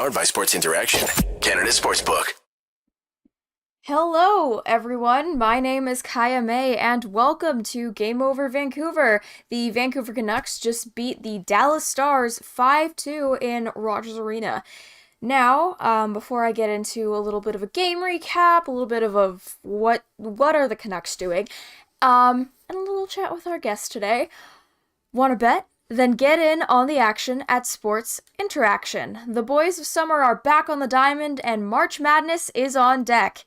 Powered by Sports Interaction, Canada Sportsbook. Hello, everyone. My name is Kaja May, and welcome to Game Over Vancouver. The Vancouver Canucks just beat the Dallas Stars 5-2 in Rogers Arena. Now, before I get into a little bit of a game recap, a little bit of what are the Canucks doing, and a little chat with our guest today. Want to bet? Then get in on the action at Sports Interaction. The boys of summer are back on the diamond, and March Madness is on deck.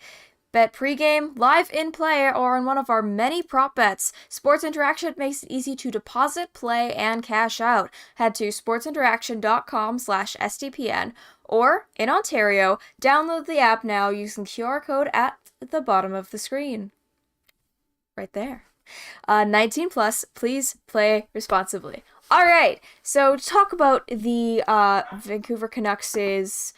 Bet pregame, live in play, or on one of our many prop bets. Sports Interaction makes it easy to deposit, play, and cash out. Head to sportsinteraction.com/SDPN, or, in Ontario, download the app now using QR code at the bottom of the screen. Right there. 19 plus, please play responsibly. All right, so to talk about the Vancouver Canucks'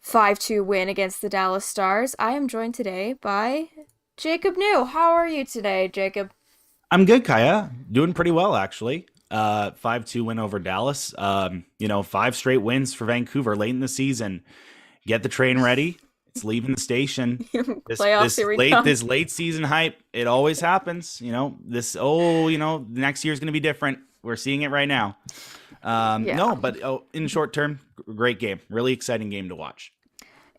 5-2 win against the Dallas Stars, I am joined today by Jacob New. How are you today, Jacob? I'm good, Kaja. Doing pretty well, actually. 5-2 win over Dallas. 5 straight wins for Vancouver late in the season. Get the train ready. It's leaving the station. This late season hype, it always happens. Next year's going to be different. We're seeing it right now. In short term, great game. Really exciting game to watch.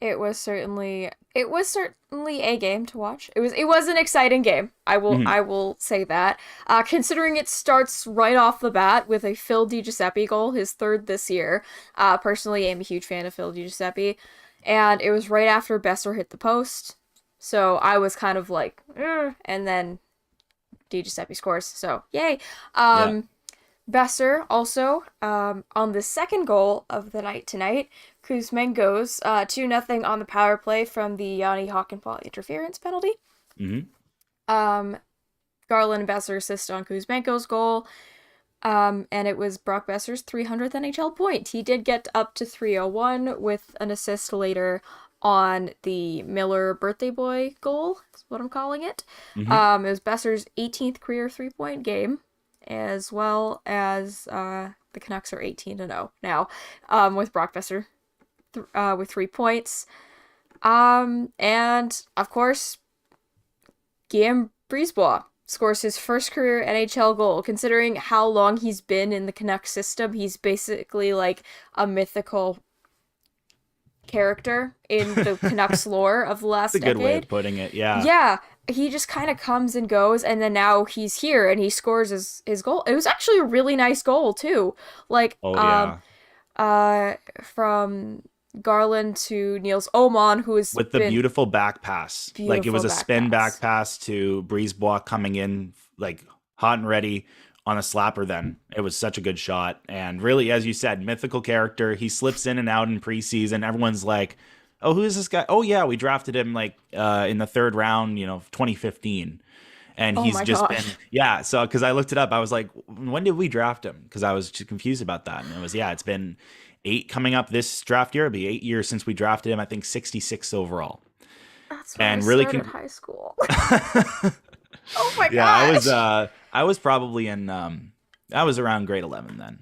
It was certainly a game to watch. It was an exciting game. I will say that. Considering it starts right off the bat with a Phil DiGiuseppe goal, his third this year. Personally, I'm a huge fan of Phil DiGiuseppe. And it was right after Besser hit the post. So I was kind of like, and then DiGiuseppe scores. So yay. Besser also, on the second goal of the night tonight, Kuzmen goes 2-0 on the power play from the Yanni Hakanpää interference penalty. Garland and Besser assist on Kuzmenko's goal. And it was Brock Besser's 300th NHL point. He did get up to 301 with an assist later on the Miller birthday boy goal, is what I'm calling it. It was Besser's 18th career 3-point game, as well as the Canucks are 18-0 now, with Brock Besser with 3 points. And, of course, Guillaume Brisebois scores his first career NHL goal. Considering how long he's been in the Canucks system, he's basically like a mythical character in the Canucks lore of the last decade. That's a good way of putting it, yeah. Yeah, he just kind of comes and goes, and then now he's here, and he scores his goal. It was actually a really nice goal, too. From Garland to Niels Åman, who is with the beautiful back pass. It was a spin back pass to Brisebois coming in like hot and ready on a slapper. Then it was such a good shot, and really, as you said, mythical character. He slips in and out in preseason. Everyone's like, "Oh, who is this guy? Oh yeah, we drafted him in the third round, 2015." And he's just been, so because I looked it up, I was like, when did we draft him? Because I was just confused about that. And it was, it's been 8 coming up this draft year. It'll be 8 years since we drafted him. I think 66 overall. That's when I started high school. Oh my gosh. Yeah, I was probably I was around grade 11 then.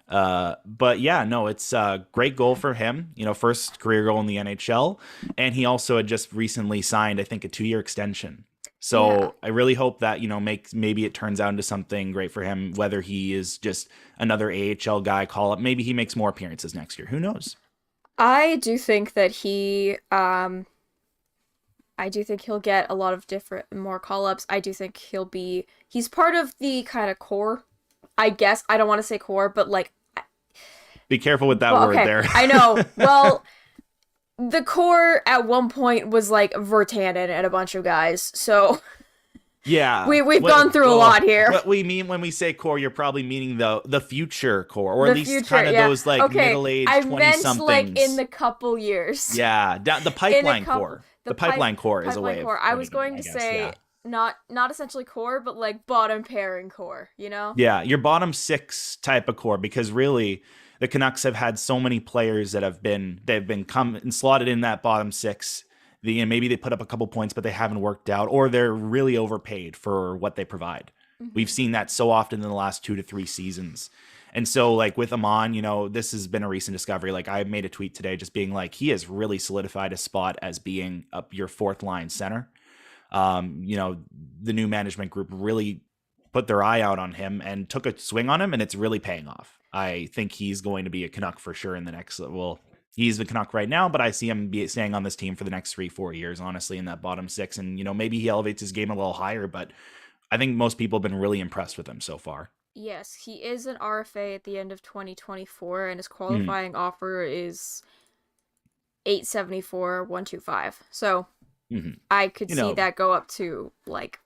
It's a great goal for him. First career goal in the NHL. And he also had just recently signed, I think, a 2-year extension. So I really hope that, maybe it turns out into something great for him, whether he is just another AHL guy call up. Maybe he makes more appearances next year. Who knows? I do think that he'll get a lot of more call-ups. I do think he's part of the kind of core, I guess. I don't want to say core, but be careful with that word there. I know. Well, the core at one point was Virtanen and a bunch of guys, so yeah, we've gone through a lot here. What we mean when we say core, you're probably meaning the future core, or at least kind of those middle-aged 20-somethings. I meant in the couple years. Yeah, the pipeline core. The pipeline core is a way of I was going to say not essentially core, but bottom pairing core. Yeah, your bottom 6 type of core, because really, the Canucks have had so many players that they've been come and slotted in that bottom 6. Maybe they put up a couple points, but they haven't worked out, or they're really overpaid for what they provide. We've seen that so often in the last 2 to 3 seasons. And so like with Amon, this has been a recent discovery. Like I made a tweet today just being like, he has really solidified a spot as being up your fourth line center. The new management group really put their eye out on him and took a swing on him, and it's really paying off. I think he's going to be a Canuck for sure in the next, he's the Canuck right now, but I see him staying on this team for the next 3-4 years, honestly, in that bottom six. And, maybe he elevates his game a little higher, but I think most people have been really impressed with him so far. Yes, he is an RFA at the end of 2024, and his qualifying offer is $874,125. So I could see that go up to like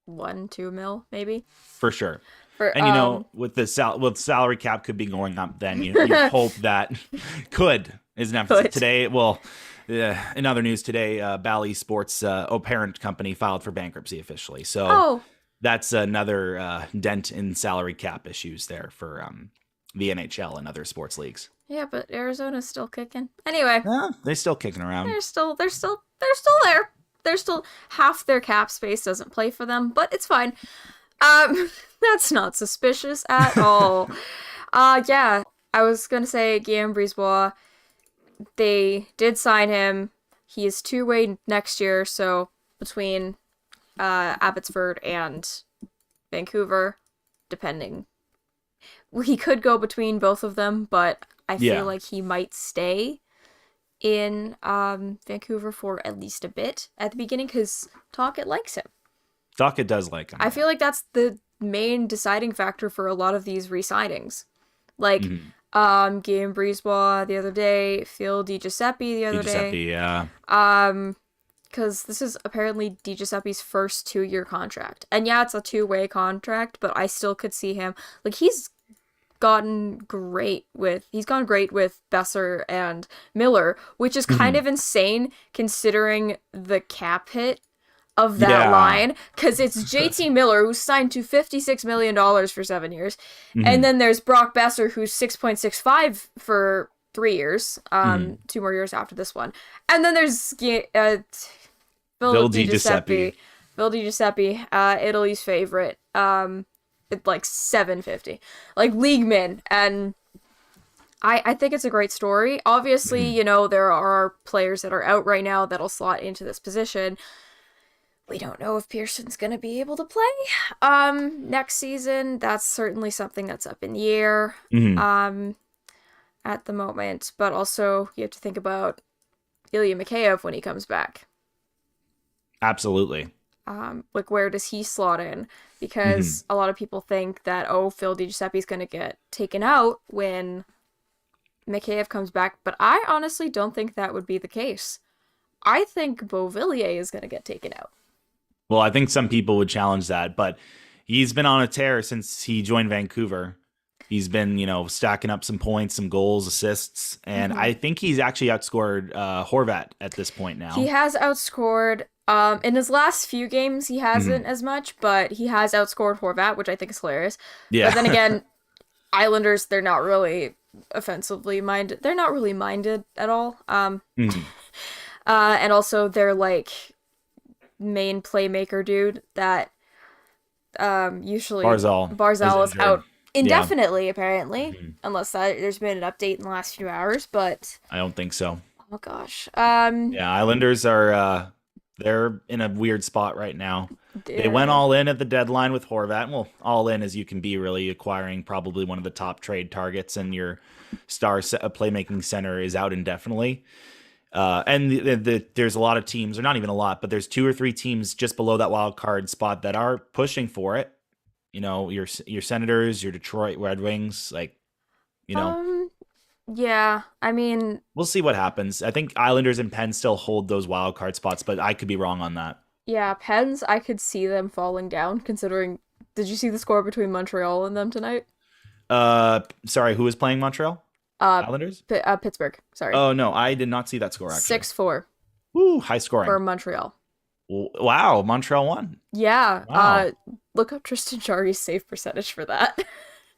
1-2 mil, maybe. For sure. And with the salary cap could be going up, then you hope that is an emphasis today. Well, in other news today, Bally Sports parent company filed for bankruptcy officially. So that's another dent in salary cap issues there for the NHL and other sports leagues. Yeah, but Arizona's still kicking. Anyway, they're still kicking around. They're still there. They're still half their cap space doesn't play for them, but it's fine. That's not suspicious at all. Yeah, I was gonna say Guillaume Brisebois. They did sign him. He is two-way next year, so between Abbotsford and Vancouver, depending. He could go between both of them, but I feel like he might stay in Vancouver for at least a bit at the beginning because Tocchet likes him. Tocchet does like him. I feel like that's the main deciding factor for a lot of these re-signings. Like, Guillaume Brisebois the other day, Phil DiGiuseppe the other day. Yeah. Because this is apparently DiGiuseppe's first 2-year contract. And yeah, it's a 2-way contract, but I still could see him. Like, he's gone great with Besser and Miller, which is kind of insane considering the cap hit of that line, because it's JT Miller, who's signed to $56 million for 7 years, and then there's Brock Besser, who's 6.65 for 3 years, 2 more years after this one, and then there's Phil DiGiuseppe, Italy's favorite, at like $750, like league min, and I think it's a great story. Obviously, there are players that are out right now that'll slot into this position. We don't know if Pearson's going to be able to play next season. That's certainly something that's up in the air at the moment. But also, you have to think about Ilya Mikheyev when he comes back. Absolutely. Like, where does he slot in? Because a lot of people think that, Phil DiGiuseppe's going to get taken out when Mikheyev comes back. But I honestly don't think that would be the case. I think Beauvillier is going to get taken out. Well, I think some people would challenge that, but he's been on a tear since he joined Vancouver. He's been, stacking up some points, some goals, assists, and I think he's actually outscored Horvat at this point now. He has outscored, in his last few games, he hasn't as much, but he has outscored Horvat, which I think is hilarious. Yeah. But then again, Islanders, they're not really offensively minded. They're not really minded at all. And also they're like main playmaker dude that usually Barzal is out indefinitely apparently, unless there's been an update in the last few hours, but I don't think so. Oh gosh. Islanders are they're in a weird spot right now. They went all in at the deadline with Horvat. Well, all in as you can be, really, acquiring probably one of the top trade targets, and your star playmaking center is out indefinitely. And there's a lot of teams, or not even a lot, but there's 2 or 3 teams just below that wild card spot that are pushing for it. Your Senators, your Detroit Red Wings, Yeah, I mean, we'll see what happens. I think Islanders and Penn still hold those wild card spots, but I could be wrong on that. Yeah, Pens, I could see them falling down, considering, did you see the score between Montreal and them tonight? Sorry, who was playing Montreal? Islanders? Pittsburgh, sorry. Oh, no, I did not see that score, actually. 6-4. Woo, high scoring. For Montreal. Wow, Montreal won. Yeah, wow. Look up Tristan Jarry's save percentage for that.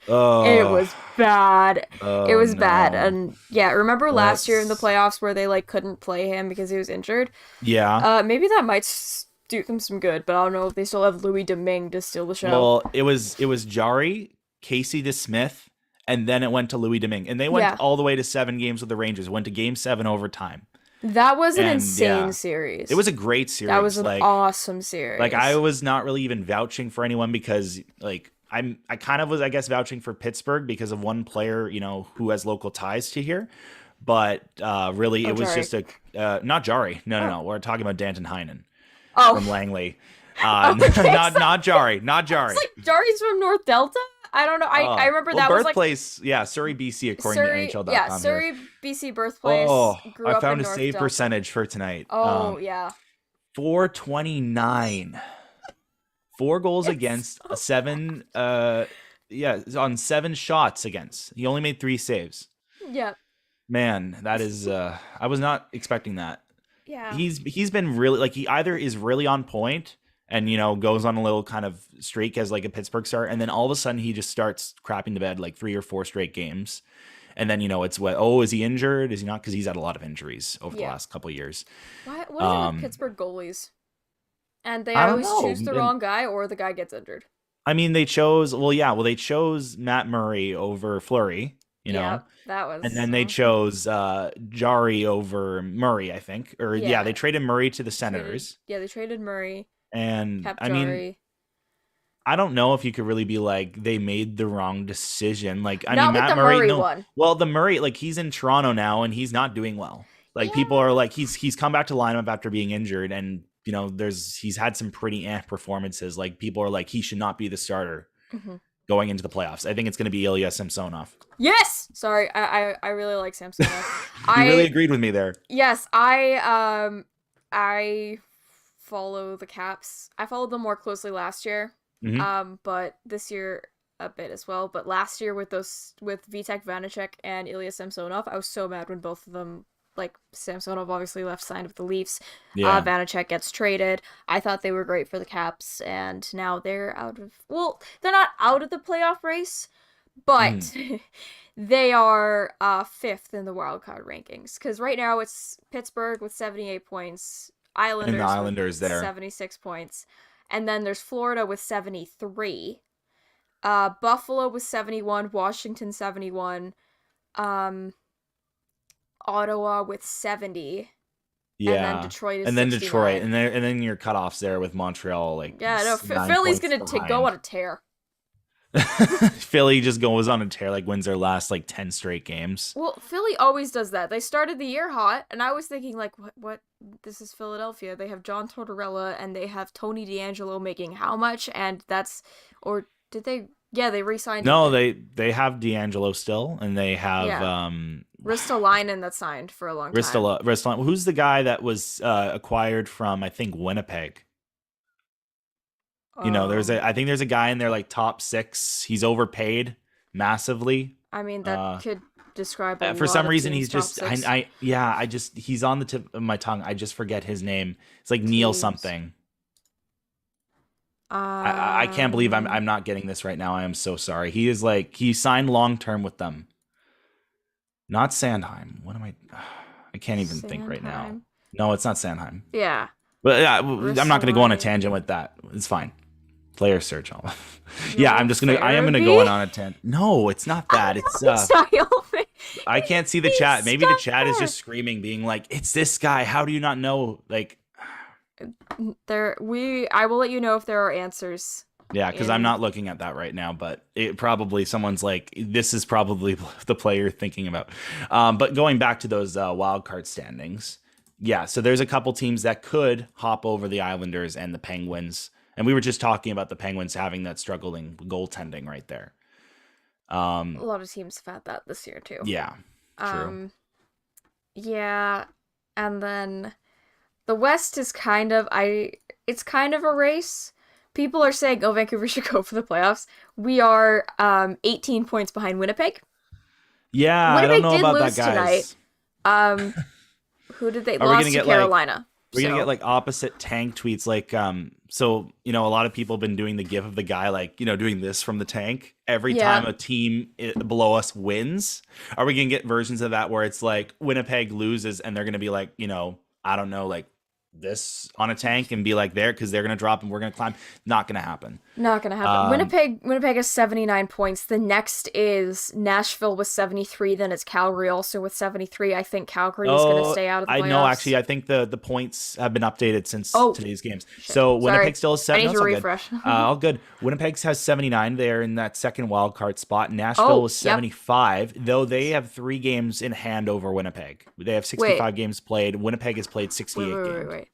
Oh. It was bad. Oh, it was no. bad. And yeah, remember last year in the playoffs where they couldn't play him because he was injured? Yeah. Maybe that might do them some good, but I don't know if they still have Louis Domingue to steal the show. Well, it was Jarry, Casey DeSmith, and then it went to Louis Domingue. And they went Yeah. all the way to 7 games with the Rangers, went to game 7 overtime. That was an And, insane yeah, series. It was a great series. That was an awesome series. Like, I was not really even vouching for anyone because, like, I kind of was, I guess, vouching for Pittsburgh because of one player, you know, who has local ties to here. But really, it was Jari. just not Jari. No. We're talking about Danton Heinen from Langley. Okay, not Jari. Not Jari. It's like Jari's from North Delta? I don't know. I remember that was like birthplace. Yeah, Surrey, BC, according to NHL.com. Yeah, Surrey, BC birthplace. Grew I up found in a North save Delta. percentage for tonight. Oh, yeah. 429. 4 goals against, 7 on 7 shots against. He only made 3 saves. Yeah. Man, that is I was not expecting that. Yeah. He's been really, like, he either is really on point and, you know, goes on a little kind of streak as like a Pittsburgh start, and then all of a sudden he just starts crapping the bed like 3 or 4 straight games. And then, you know, it's is he injured? Is he not? Because he's had a lot of injuries over the last couple of years. What is it with Pittsburgh goalies? And they always choose the wrong guy, or the guy gets injured. I mean, they chose Matt Murray over Fleury, you know. Yeah, that was. And then they chose Jari over Murray, I think. Or they traded Murray to the Senators. They traded Murray. And kept I Jari. mean, I don't know if you could really be like they made the wrong decision. Like, I not mean, with Matt the Murray. Murray one. Well, the Murray, like, he's in Toronto now and he's not doing well. Like, people are like, he's come back to lineup after being injured, and, you know, he's had some pretty performances. Like, people are like, he should not be the starter going into the playoffs. I think it's going to be Ilya Samsonov. Yes. Sorry, I really like Samsonov. You really agreed with me there. Yes, I follow the Caps. I followed them more closely last year. But this year a bit as well. But last year with Vitek Vanacek and Ilya Samsonov, I was so mad when both of them, like, Samsonov obviously left signed with the Leafs. Yeah. Vanacek gets traded. I thought they were great for the Caps, and now they're they're not out of the playoff race, but they are 5th in the wildcard rankings. Because right now it's Pittsburgh with 78 points, Islanders with 76 points. And then there's Florida with 73, Buffalo with 71, Washington 71, Ottawa with 70, and then Detroit is 69. and then your cutoffs there with Montreal, like, Philly's gonna go on a tear. Philly just goes on a tear, like, wins their last like 10 straight games. Well, Philly always does that. They started the year hot, and I was thinking, like, what? This is Philadelphia. They have John Tortorella, and they have Tony DeAngelo making how much? And did they? Yeah, they re-signed. No, they have DeAngelo still, and they have Ristolainen that signed for a long time. Ristolainen. Who's the guy that was acquired from, I think, Winnipeg? You know, I think there's a guy in there, like, top 6. He's overpaid massively. I mean, that could describe a for lot some of reason teams' he's just top 6. he's on the tip of my tongue. I just forget his name. It's like Neil something. I can't believe I'm not getting this right now. I am so sorry. He signed long term with them. Not Sandheim. What am I can't even think right now. No, it's not Sandheim. Yeah. But I'm not going to go on a tangent with that. It's fine. Player search. I am going to go on a tangent. No, it's not that. It's I can't see the chat. Maybe the chat is just screaming, being like, "It's this guy. How do you not know?" Like, I will let you know if there are answers. Yeah, because I'm not looking at that right now, but it probably someone's like, this is probably the player thinking about. But going back to those wild card standings, yeah, so there's a couple teams that could hop over the Islanders and the Penguins. And we were just talking about the Penguins having that struggling goaltending right there. A lot of teams have had that this year too. Yeah, true. Yeah, and then the West is it's kind of a race. People are saying, oh, Vancouver should go for the playoffs. We are 18 points behind Winnipeg. Yeah, Winnipeg I don't know about that, guys. Tonight. Who did they lost to Carolina? We're going to get, like, opposite tank tweets. Like, so, you know, a lot of people have been doing the gif of the guy, like, you know, doing this from the tank every time a team below us wins. Are we going to get versions of that where it's like Winnipeg loses and they're going to be like, you know, I don't know, like this on a tank and be like there because they're gonna drop and we're gonna climb. Not gonna happen. Not gonna happen. Winnipeg has 79 points. The next is Nashville with 73. Then it's Calgary also with 73. I think Calgary is gonna stay out of the playoffs. I know. Actually, I think the points have been updated since today's games. Shit. So Winnipeg still has 70. I need to refresh. All good. Winnipeg has 79. They're in that second wild card spot. Nashville was 75. Though they have 3 games in hand over Winnipeg. They have 65 games played. Winnipeg has played 68 games. Wait.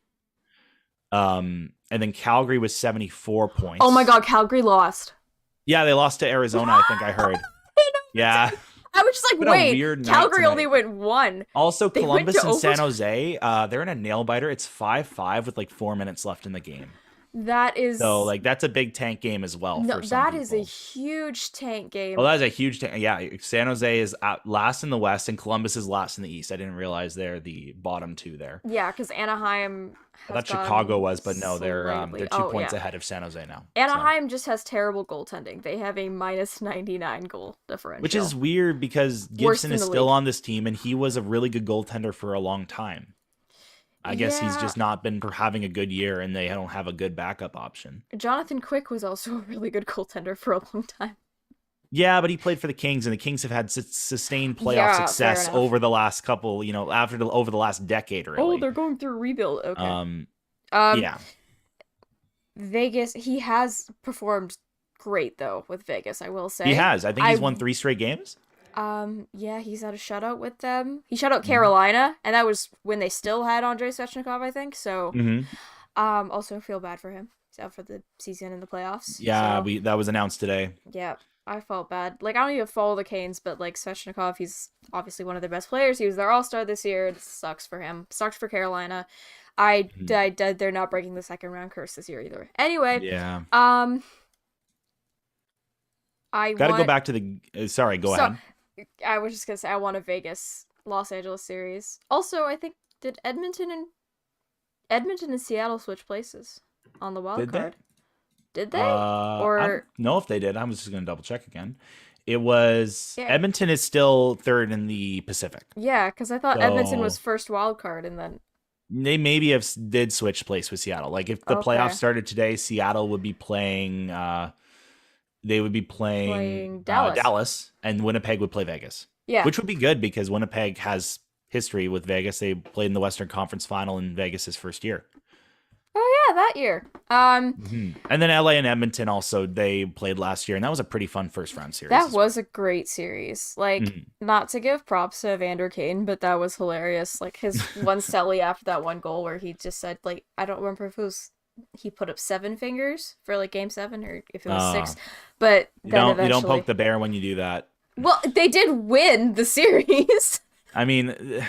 And then Calgary was 74 points. Oh my God, Calgary lost. Yeah, they lost to Arizona, I think I heard. Yeah. I was just like, wait, Calgary only went 1. Also, Columbus and San Jose, they're in a nail biter. It's 5-5 with like 4 minutes left in the game. That is... So, like, that's a big tank game as well. No, for some that people. is a huge tank game. Well, that is a huge tank. Yeah, San Jose is last in the West and Columbus is last in the East. I didn't realize they're the bottom 2 there. Yeah, because Anaheim... I thought Chicago was, but no, they're 2 points ahead of San Jose now. Anaheim just has terrible goaltending. They have a minus 99 goal differential. Which is weird because Gibson is still on this team and he was a really good goaltender for a long time. I guess he's just not been having a good year and they don't have a good backup option. Jonathan Quick was also a really good goaltender for a long time. Yeah, but he played for the Kings, and the Kings have had sustained playoff success over the last couple, over the last decade, really. Oh, they're going through a rebuild. Okay. Yeah. Vegas, he has performed great, though, with Vegas, I will say. He has. I think he's won 3 straight games. Yeah, he's had a shutout with them. He shut out Carolina, and that was when they still had Andrei Svechnikov, I think, so... Also feel bad for him. He's out for the season in the playoffs. Yeah, that was announced today. Yeah. I felt bad. Like, I don't even follow the Canes, but, like, Svechnikov, he's obviously one of their best players. He was their all-star this year. It sucks for him. Sucks for Carolina. They're not breaking the second round curse this year either. Anyway. Yeah. I gotta go back to the... Sorry, go ahead. I was just gonna say, I want a Vegas-Los Angeles series. Also, I think, did Edmonton and Seattle switch places on the wild card? Did they? Or I don't know if they did. I was just going to double check again. It was Edmonton is still 3rd in the Pacific. Yeah, because I thought Edmonton was first wild card, and then they maybe did switch place with Seattle. Like if the playoffs started today, Seattle would be playing. They would be playing Dallas, and Winnipeg would play Vegas. Yeah, which would be good because Winnipeg has history with Vegas. They played in the Western Conference Final in Vegas' first year. Oh yeah, that year. And then LA and Edmonton also, they played last year, and that was a pretty fun first round series. That was a great series. Like, not to give props to Evander Kane, but that was hilarious. Like his one celly after that one goal where he just said, like, I don't remember if it was he put up 7 fingers for like game 7 or if it was 6. But you don't poke the bear when you do that. Well, they did win the series. I mean,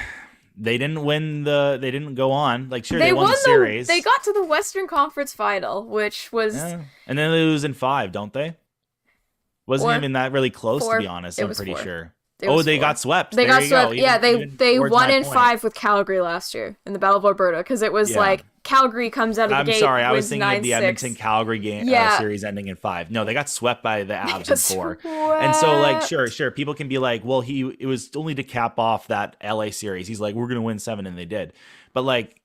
they didn't win they didn't go on. Like, sure, they won the series. They got to the Western Conference Final, which was... Yeah. And then they lose in 5, don't they? Wasn't even that really close, to be honest, I'm pretty sure. They got swept. They got swept. Yeah, they won in 5 with Calgary last year in the Battle of Alberta, because it was like Calgary comes out of the gate. I'm sorry, I was thinking of the Edmonton-Calgary game series ending in 5. No, they got swept by the Avs in 4. And so, like, sure, people can be like, well, it was only to cap off that LA series. He's like, we're going to win 7, and they did. But, like,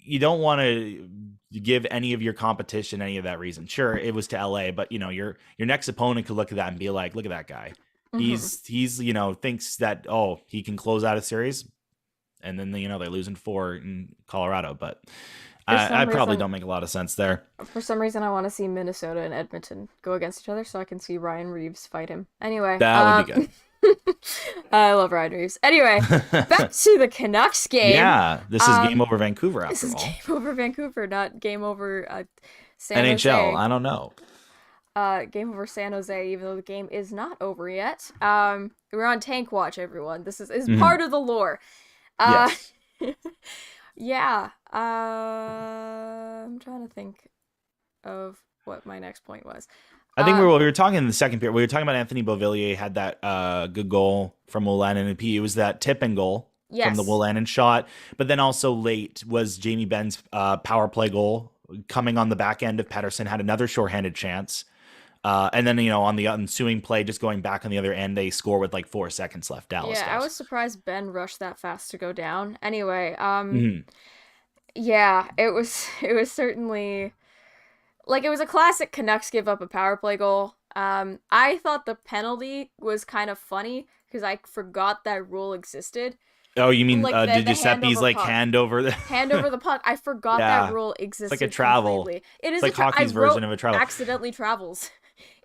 you don't want to give any of your competition any of that reason. Sure, it was to LA, but, your next opponent could look at that and be like, look at that guy. He's thinks that, he can close out a series, and then they lose in 4 in Colorado, but I probably don't make a lot of sense there. For some reason, I want to see Minnesota and Edmonton go against each other so I can see Ryan Reeves fight him. Anyway, that would be good. I love Ryan Reeves. Anyway, back to the Canucks game. Yeah, this is Game Over Vancouver after all. This is Game Over Vancouver, not Game Over San NHL. Jose. I don't know. Game over San Jose, even though the game is not over yet. We're on tank watch, everyone. This is part of the lore. Yes. Yeah. I'm trying to think of what my next point was. I think we were talking in the second period. We were talking about Anthony Beauvillier had that good goal from Wolanin, and it was that tip-in goal from the Wolanin shot. But then also late was Jamie Benn's power play goal coming on the back end of Pettersson, had another shorthanded chance. And then, on the ensuing play, just going back on the other end, they score with like 4 seconds left. Dallas does. I was surprised Ben rushed that fast to go down. Anyway, Yeah, it was certainly like it was a classic Canucks give up a power play goal. I thought the penalty was kind of funny because I forgot that rule existed. Oh, you mean Like did the hand Giuseppe's over like puck. hand over the Hand over the puck. I forgot that Yeah. rule It's like a existed travel. completely. It It's is like I hockey's wrote version of a travel. accidentally travels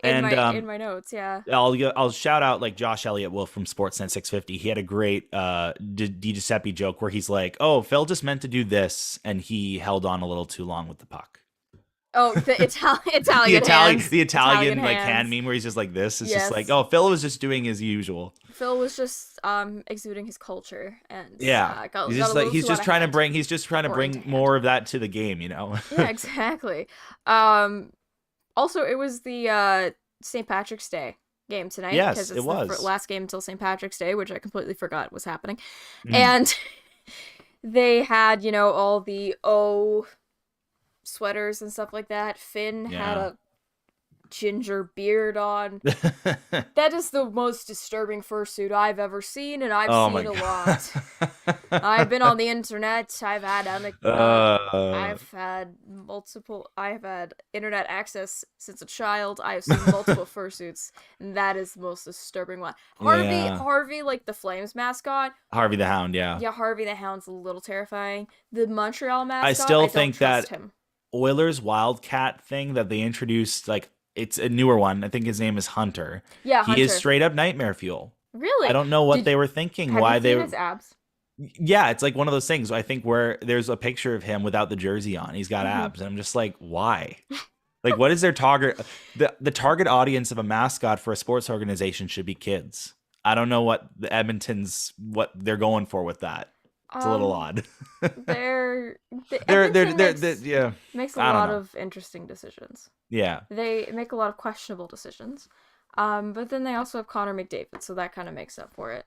And in my notes, yeah. I'll shout out like Josh Elliott Wolf from Sportsnet 650. He had a great Di Giuseppe joke where he's like, "Oh, Phil just meant to do this, and he held on a little too long with the puck." Oh, the Italian hands. The Italian like hand hands. meme where he's just like this. It's just like, Yes. oh, Phil was just doing his usual. Phil was just exuding his culture and Yeah, got he's a just like little too out of hand. he's just trying to Or into bring hand. more of that to the game, you know. Yeah, exactly. Also, it was the St. Patrick's Day game tonight Yes, because it it's the was. last game until St. Patrick's Day, which I completely forgot was happening. Mm. And they had, all the sweaters and stuff like that. Finn had Yeah. a ginger beard on. That is the most disturbing fursuit I've ever seen, and I've Oh my seen a lot. god. I've been on the internet. I've had internet access since a child. I have seen multiple fursuits, and that is the most disturbing one. Yeah. Harvey, like the Flames mascot. Harvey the Hound, yeah. Yeah, Harvey the Hound's a little terrifying. The Montreal mascot, I still I think don't trust that him. Oilers Wildcat thing that they introduced, like it's a newer one. I think his name is Hunter. Yeah, He is Hunter. straight up nightmare fuel. Really? I don't know what they were thinking. Have Why you they seen his abs? Yeah, it's like one of those things. I think where there's a picture of him without the jersey on. He's got abs, and I'm just like, why? Like, what is their target? The target audience of a mascot for a sports organization should be kids. I don't know what what they're going for with that. It's a little odd. They're Yeah. makes a I don't lot know. of interesting decisions. Yeah. They make a lot of questionable decisions. But then they also have Connor McDavid, so that kind of makes up for it.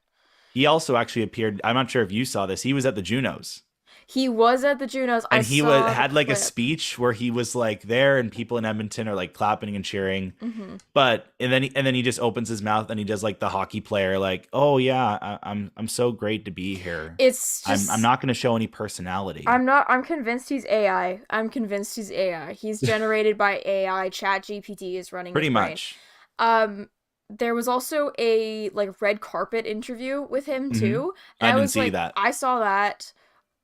He also actually appeared. I'm not sure if you saw this. He was at the Junos. He was at the Junos. And had like a clip. speech where he was like there, and people in Edmonton are like clapping and cheering. Mm-hmm. But and then he just opens his mouth and he does like the hockey player, like, "Oh yeah, I'm so great to be here. It's just I'm not going to show any personality." I'm convinced he's AI. I'm convinced he's AI. He's generated by AI. ChatGPT is running Pretty his brain. much. There was also a like red carpet interview with him Mhm. too. I And didn't was see like, that. I saw that.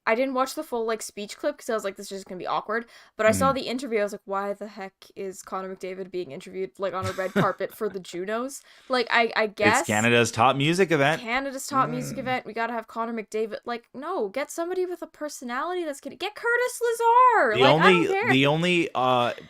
I didn't watch the full like speech clip because I was like, this is just gonna be awkward. But I saw Mhm. the interview. I was like, why the heck is Connor McDavid being interviewed like on a red carpet for the Junos? Like, I guess It's Canada's top music event. Canada's top music event. We gotta have Connor McDavid. Like, no, get somebody with a personality that's gonna get Curtis Lazar. The Like, I don't only care. the only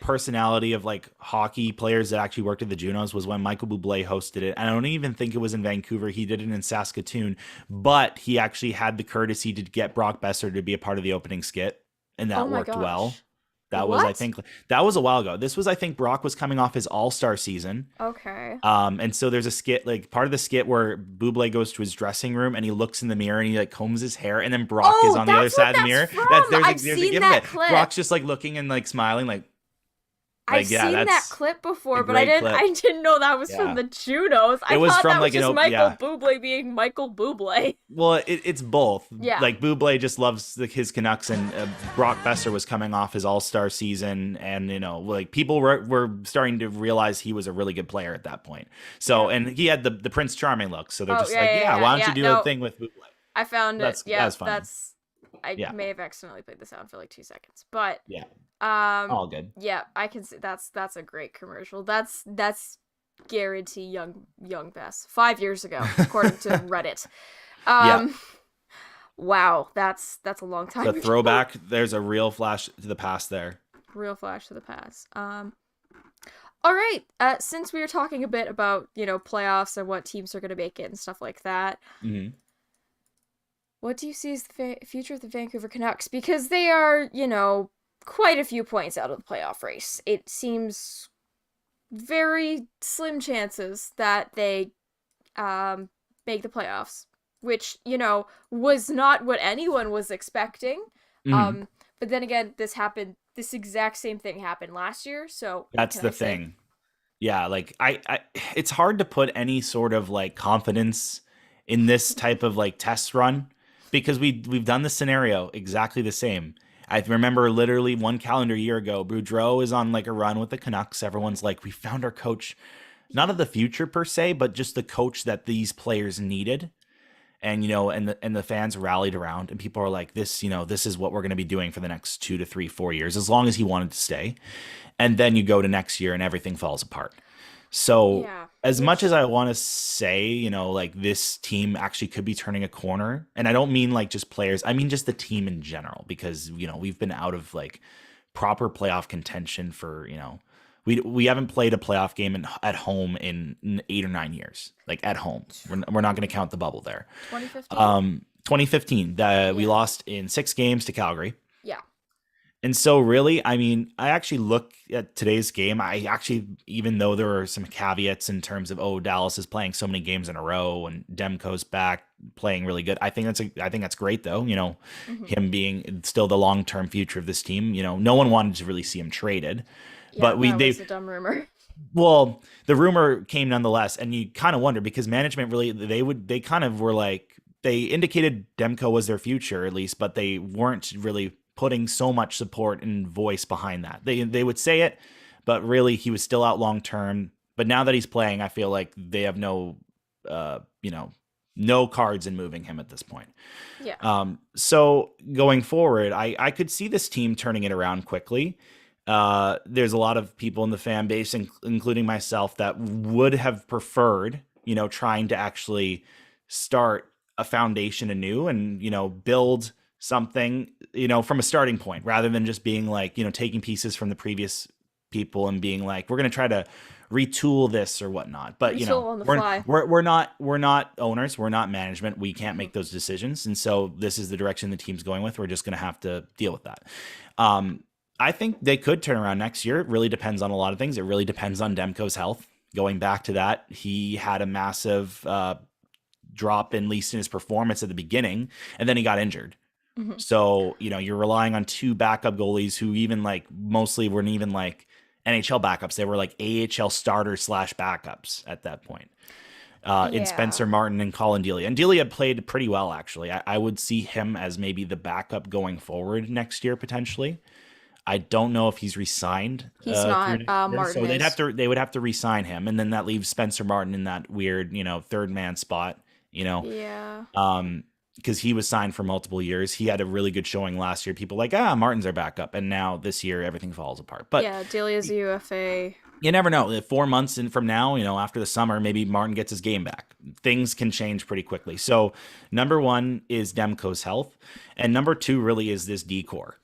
personality of like hockey players that actually worked at the Junos was when Michael Bublé hosted it. And I don't even think it was in Vancouver. He did it in Saskatoon, but he actually had the courtesy to get Brock Besser to be a part of the opening skit, and that Oh my worked well. gosh. That was, I What? think, that was a while ago. This was, I think, Brock was coming off his All-Star season. Okay. And so there's a skit, like part of the skit where Bublé goes to his dressing room and he looks in the mirror and he like combs his hair, and then Brock is on the other that's side what of the mirror. that's from. There's I've there's seen gif of that it. clip. Brock's just like looking and like smiling, like I've yeah, seen that that's clip before, a but I great didn't. clip. I didn't know that was Yeah. from the Junos. I It was thought from, that like, was just an Michael yeah. Bublé being Michael Bublé. Well, it's both. Yeah. Like Bublé just loves his Canucks, and Brock Besser was coming off his All-Star season, and like people were starting to realize he was a really good player at that point. So, and he had the Prince Charming look, so they're just why don't you do a thing with Bublé? I found it. Yeah, that's fine. I Yeah. may have accidentally played the sound for like 2 seconds, but Yeah, all good. Yeah, I can see that's a great commercial. That's guarantee young Bess 5 years ago, according to Reddit. Wow, that's a long time. The ago. throwback. There's a real flash to the past there. Real flash to the past. All right. Since we were talking a bit about playoffs and what teams are going to make it and stuff like that, Mm-hmm. what do you see as the future of the Vancouver Canucks? Because they are quite a few points out of the playoff race. It seems very slim chances that they make the playoffs, which was not what anyone was expecting. Mm-hmm. But then again, this exact same thing happened last year, so That's the thing. Yeah, like I it's hard to put any sort of like confidence in this type of like test run, because we've done the scenario exactly the same, I remember literally 1 calendar year ago, Boudreau is on like a run with the Canucks. Everyone's like, we found our coach, not of the future per se, but just the coach that these players needed. And, and the fans rallied around, and people are like, this is what we're going to be doing for the next 2 to 3, 4 years, as long as he wanted to stay. And then you go to next year and everything falls apart. So as much as I want to say, like this team actually could be turning a corner, and I don't mean like just players, I mean just the team in general, because, we've been out of like proper playoff contention for, we haven't played a playoff game at home in 8 or 9 years, like at home. We're not going to count the bubble there. 2015, we lost in 6 games to Calgary. Yeah. And so really, I mean, I actually look at today's game. Even though there are some caveats in terms of, Dallas is playing so many games in a row and Demko's back playing really good. I think that's great though. Him being still the long-term future of this team. No one wanted to really see him traded. Yeah, but that was a dumb rumor. Well, the rumor came nonetheless, and you kind of wonder because management really they kind of were like, they indicated Demko was their future at least, but they weren't really putting so much support and voice behind that. They would say it, but really he was still out long term. But now that he's playing, I feel like they have no cards in moving him at this point. Yeah. So going forward, I could see this team turning it around quickly. There's a lot of people in the fan base, including myself, that would have preferred, trying to actually start a foundation anew and, build something, from a starting point rather than just being like, taking pieces from the previous people and being like, we're going to try to retool this or whatnot. But, we're not owners. We're not management. We can't make those decisions. And so this is the direction the team's going with. We're just going to have to deal with that. I think they could turn around next year. It really depends on a lot of things. It really depends on Demko's health. Going back to that, he had a massive drop at least in his performance at the beginning, and then he got injured. Mm-hmm. So, you're relying on 2 backup goalies who even like mostly weren't even like NHL backups. They were like AHL starters / backups at that point. In Spencer Martin and Colin Delia. And Delia played pretty well, actually. I would see him as maybe the backup going forward next year, potentially. I don't know if he's re-signed. He's not. Martin so they would have to re-sign him, and then that leaves Spencer Martin in that weird, third man spot. Yeah. Because he was signed for multiple years. He had a really good showing last year. People like, Martin's our backup, and now this year everything falls apart. But yeah, Delia's a UFA. You never know. 4 months in from now, after the summer, maybe Martin gets his game back. Things can change pretty quickly. So number 1 is Demko's health, and number 2 really is this decor.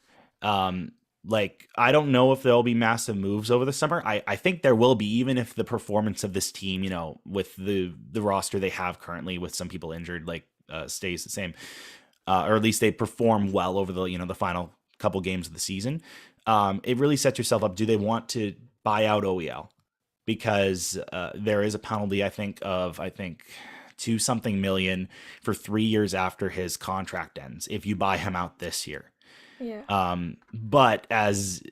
I don't know if there'll be massive moves over the summer. I think there will be, even if the performance of this team, with the roster they have currently, with some people injured, stays the same, or at least they perform well over the final couple games of the season. It really sets yourself up. Do they want to buy out OEL? Because there is a penalty, I think 2-something million for 3 years after his contract ends if you buy him out this year. Yeah. But as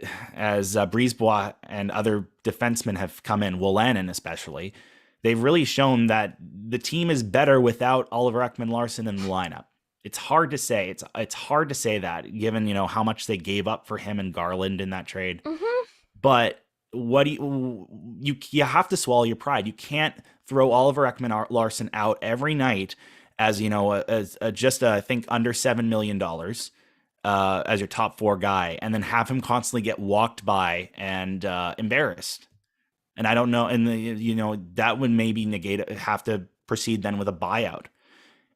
Brisebois and other defensemen have come in, Wolanin especially, they've really shown that the team is better without Oliver Ekman-Larsson in the lineup. It's hard to say. It's hard to say that given how much they gave up for him and Garland in that trade. Mm-hmm. But what you have to swallow your pride. You can't throw Oliver Ekman-Larsson out every night as I think under $7 million. As your top 4 guy, and then have him constantly get walked by and embarrassed. And I don't know, and that would maybe have to proceed then with a buyout.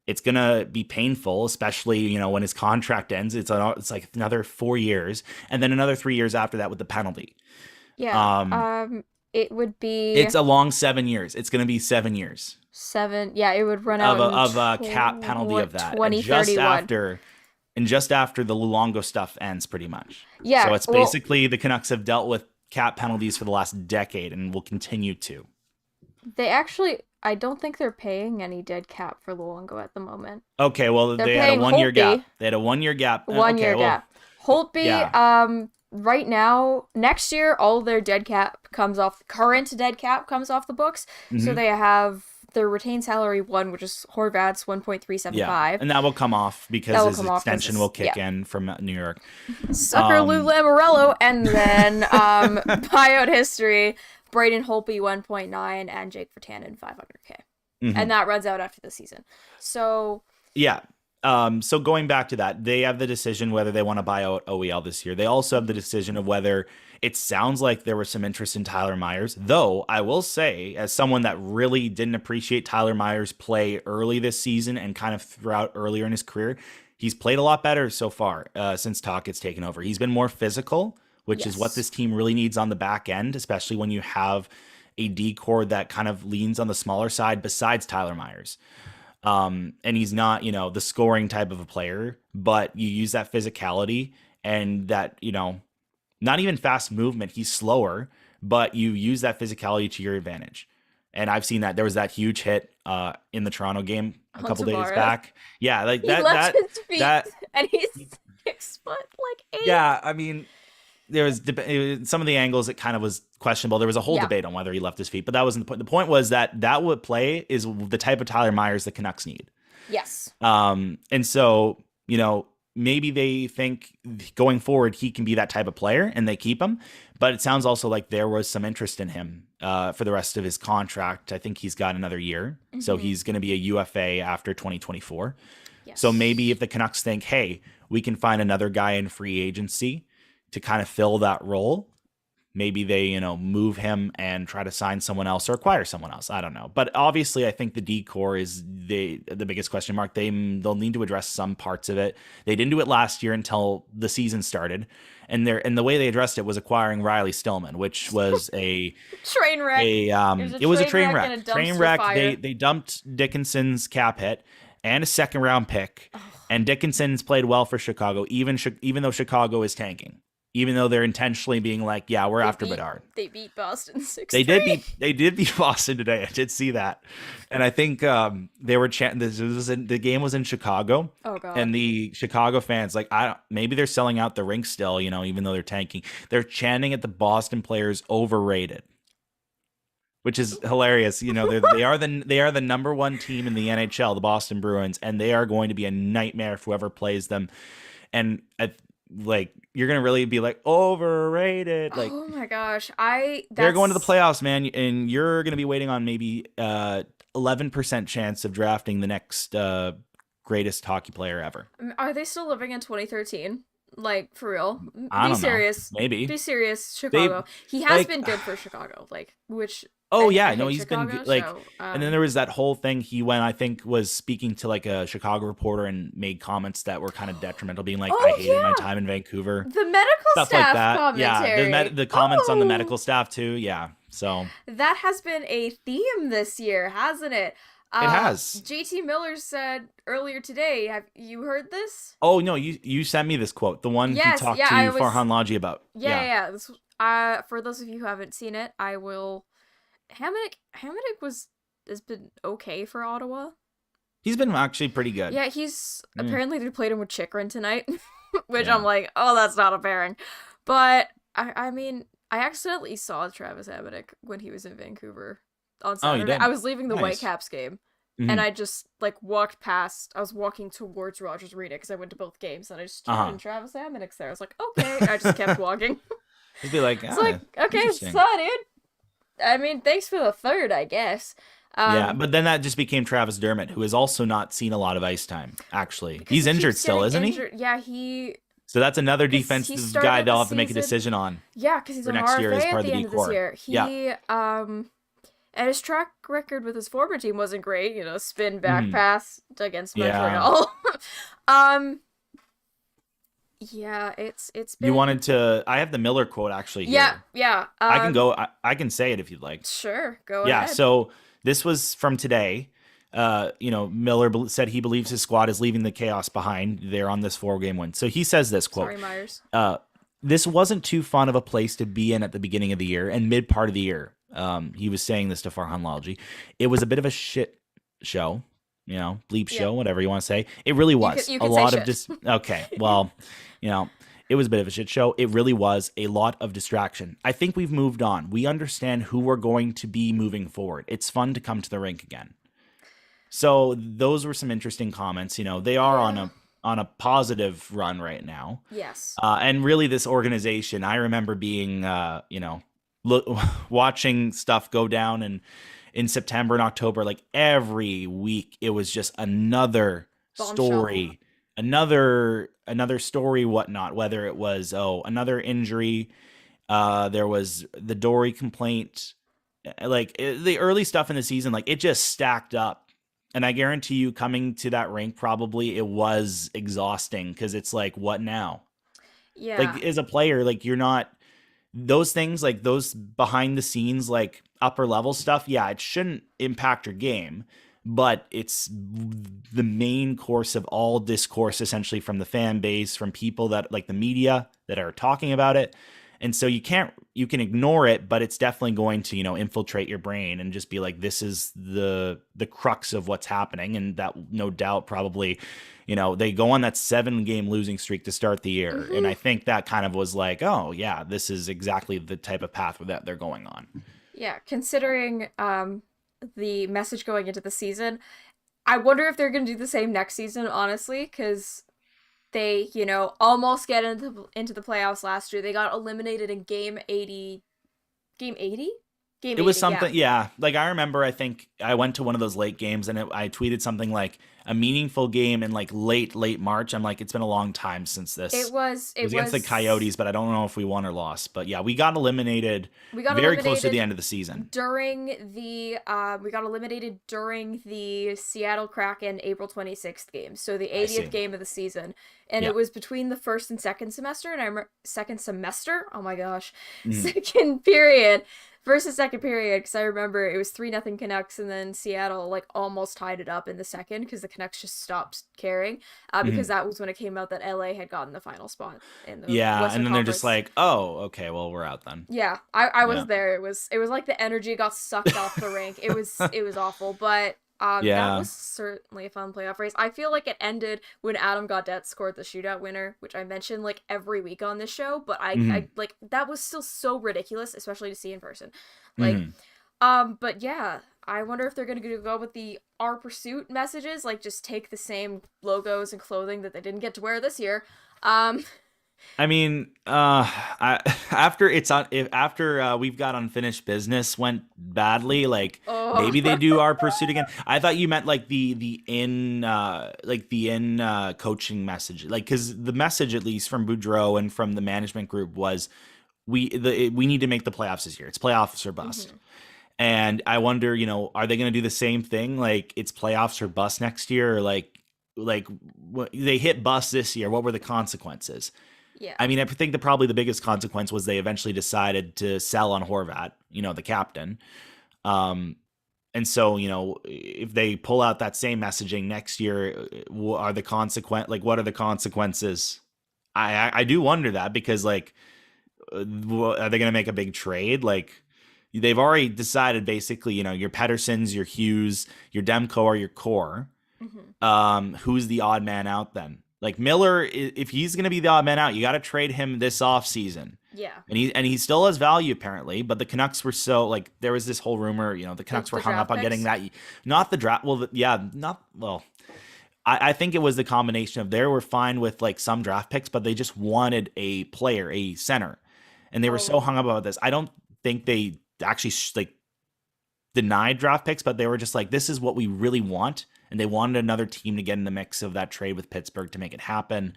It's gonna be painful, especially when his contract ends. It's like another 4 years, and then another 3 years after that with the penalty. Yeah. It would be. It's a long 7 years. It's gonna be 7 years. 7. Yeah, it would run out of a cap penalty of that. 2031. And just after the Luongo stuff ends, pretty much. Yeah. So it's basically the Canucks have dealt with cap penalties for the last decade and will continue to. They actually, I don't think they're paying any dead cap for Luongo at the moment. Okay, well, they had a 1 year gap. They had a 1 year gap. Gap. Holtby, right now, next year, all their dead cap comes off, current dead cap comes off the books. Mm-hmm. So they have their retained salary one, which is Horvat's 1.375. Yeah, and that will come off because his extension will kick in from New York. Sucker Lou Lamoriello, and then buyout history, Braden Holtby 1.9 and Jake Virtanen 500K. And that runs out after the season. So yeah. So going back to that, they have the decision whether they want to buy out OEL this year. They also have the decision of whether it sounds like there was some interest in Tyler Myers. Though I will say, as someone that really didn't appreciate Tyler Myers' play early this season and kind of throughout earlier in his career, he's played a lot better so far since Tocchet's taken over. He's been more physical, which is what this team really needs on the back end, especially when you have a D-core that kind of leans on the smaller side besides Tyler Myers. And he's not, the scoring type of a player, but you use that physicality and that, not even fast movement. He's slower, but you use that physicality to your advantage. And I've seen that. There was that huge hit in the Toronto game a couple days back. Yeah, like he left his feet, and he's 6 foot, 8. Yeah, I mean, there was some of the angles it kind of was questionable. There was a whole debate on whether he left his feet, but that wasn't the point. The point was that would play is the type of Tyler Myers the Canucks need. Yes. And so, maybe they think going forward he can be that type of player and they keep him. But it sounds also like there was some interest in him for the rest of his contract. I think he's got another year. So he's going to be a UFA after 2024. Yes. So maybe if the Canucks think, hey, we can find another guy in free agency to kind of fill that role, maybe they, move him and try to sign someone else or acquire someone else. I don't know. But obviously, I think the D-core is the biggest question mark. They'll need to address some parts of it. They didn't do it last year until the season started. And the way they addressed it was acquiring Riley Stillman, which was a train wreck. It was a train wreck. Train wreck. They dumped Dickinson's cap hit and a second round pick. Oh. And Dickinson's played well for Chicago, even though Chicago is tanking. Even though they're intentionally being like, yeah, we're after Bedard. They beat Boston 6-3. They did beat Boston today. I did see that. And I think they were chanting. The game was in Chicago. Oh, God. And the Chicago fans, maybe they're selling out the rink still, even though they're tanking. They're chanting at the Boston players overrated, which is hilarious. They are the number one team in the NHL, the Boston Bruins, and they are going to be a nightmare for whoever plays them. And you're gonna really be overrated. Oh my gosh, they're going to the playoffs, man, and you're gonna be waiting on maybe 11% chance of drafting the next greatest hockey player ever. Are they still living in 2013? For real? I don't know. Maybe. Be serious, Chicago. He has been good for Chicago, which. Oh yeah, no, he's Chicago, been good. And then there was that whole thing. He went, I think, was speaking to a Chicago reporter and made comments that were kind of detrimental, being I hated my time in Vancouver. The medical stuff staff like that. Commentary. Yeah, the comments on the medical staff too. Yeah, so that has been a theme this year, hasn't it? It has. JT Miller said earlier today, have you heard this? Oh, no, you sent me this quote. The one he talked to Farhan Ladji about. Yeah. This, for those of you who haven't seen it, I will... Hamonic has been okay for Ottawa. He's been actually pretty good. Yeah, apparently they played him with Chikrin tonight, which I'm like, oh, that's not a pairing. But, I mean, I accidentally saw Travis Hamonic when he was in Vancouver on Saturday. You did? I was leaving the Whitecaps game, and I just, walked past. I was walking towards Rogers Arena because I went to both games, and I just turned in Travis Hamonic's there. I was like, okay. I just kept walking. He'd be like, okay, so, dude. I mean, thanks for the third, I guess. But then that just became Travis Dermott, who has also not seen a lot of ice time, actually. He's injured still, isn't he? Yeah, he... So that's another defensive guy they'll have to make a decision on. Yeah, because he's an RFA at the end of this year. And his track record with his former team wasn't great. Spin back pass against Montreal. Yeah, it's been... You wanted to... I have the Miller quote actually here. Yeah. I can go... I can say it if you'd like. Sure, go ahead. Yeah, so this was from today. Miller said he believes his squad is leaving the chaos behind. They're on this 4-game win. So he says this, quote... Sorry, Myers. This wasn't too fun of a place to be in at the beginning of the year and mid part of the year. He was saying this to Farhan Lalji. It was a bit of a shit show. Bleep show, whatever you want to say. It really was. You can a lot of okay, well, it was a bit of a shit show. It really was a lot of distraction. I think we've moved on. We understand who we're going to be moving forward. It's fun to come to the rink again. So those were some interesting comments. They are Yeah. on a positive run right now. Yes. And really, this organization, I remember being, look, watching stuff go down, and in September and October, like every week, it was just another Bombshell. story, another story, whatnot. Whether it was another injury, there was the Dory complaint, the early stuff in the season, like it just stacked up. And I guarantee you, coming to that rink, probably it was exhausting because it's like, what now? Yeah. Like as a player, like you're not those things, like those behind the scenes, like upper level stuff. Yeah, it shouldn't impact your game, but it's the main course of all discourse, essentially, from the fan base, from people that like the media that are talking about it. And so you can ignore it, but it's definitely going to, infiltrate your brain and just be like, this is the crux of what's happening. And that, no doubt, probably, they go on that 7-game losing streak to start the year. Mm-hmm. And I think that kind of was like, oh yeah, this is exactly the type of path that they're going on. Yeah, considering the message going into the season, I wonder if they're going to do the same next season, honestly, because they, almost get into the playoffs last year. They got eliminated in game 80. Game 80? Game It was 80, something, yeah. yeah. Like I remember, I think I went to one of those late games, and I tweeted something like a meaningful game in like late March. I'm like, it's been a long time since this. It was Against the Coyotes, but I don't know if we won or lost. But yeah, we got eliminated. We got very close to eliminated the end of the season. we got eliminated during the Seattle Kraken April 26th game, so the 80th game of the season, and it was between the first and second semester, and I remember second semester. Oh my gosh, second period. First and second period, because I remember it was 3-0 Canucks, and then Seattle like almost tied it up in the second because the Canucks just stopped caring, because that was when it came out that LA had gotten the final spot in the Western and then they're Conference. just like, oh, okay, well, we're out then. Yeah, I was there. It was like the energy got sucked off the rink. It was awful, but that was certainly a fun playoff race. I feel like it ended when Adam Gaudette scored the shootout winner, which I mention like every week on this show, but I like that was still so ridiculous, especially to see in person. Like but yeah, I wonder if they're going to go with the Our Pursuit messages, like just take the same logos and clothing that they didn't get to wear this year. I mean, after we've got unfinished business went badly, like maybe they do Our Pursuit again. I thought you meant like the in coaching message, like because the message, at least from Boudreau and from the management group, was we need to make the playoffs this year. It's playoffs or bust. And I wonder, are they going to do the same thing? Like it's playoffs or bust next year, or like they hit bust this year. What were the consequences? Yeah. I mean, I think probably the biggest consequence was they eventually decided to sell on Horvat, the captain. And so, if they pull out that same messaging next year, what are the consequences? I do wonder that, because like, are they going to make a big trade? Like they've already decided basically, your Petterssons, your Hughes, your Demko are your core. Who's the odd man out then? Like Miller, if he's going to be the odd man out, you got to trade him this offseason. Yeah. And he still has value apparently, but the Canucks were so like, there was this whole rumor, the Canucks were hung up on getting that. Not the draft. I think it was the combination of they were fine with like some draft picks, but they just wanted a player, a center. And they were so hung up about this. I don't think they actually denied draft picks, but they were just like, this is what we really want. And they wanted another team to get in the mix of that trade with Pittsburgh to make it happen.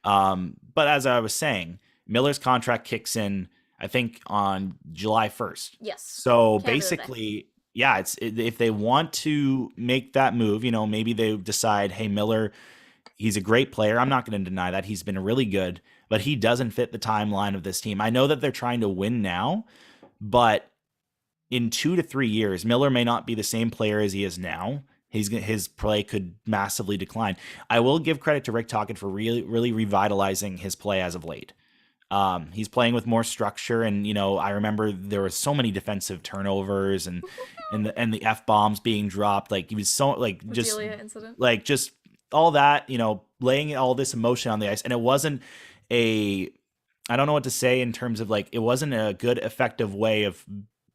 But as I was saying, Miller's contract kicks in, I think, on July 1st. Yes. So basically, if they want to make that move, maybe they decide, hey, Miller, he's a great player. I'm not going to deny that. He's been really good, but he doesn't fit the timeline of this team. I know that they're trying to win now, but in 2 to 3 years, Miller may not be the same player as he is now. His play could massively decline. I will give credit to Rick Tocchet for really revitalizing his play as of late. He's playing with more structure, and I remember there were so many defensive turnovers and the F-bombs being dropped. Like he was so like just incident. Like just all that, laying all this emotion on the ice, and it wasn't I don't know what to say in terms of like, it wasn't a good effective way of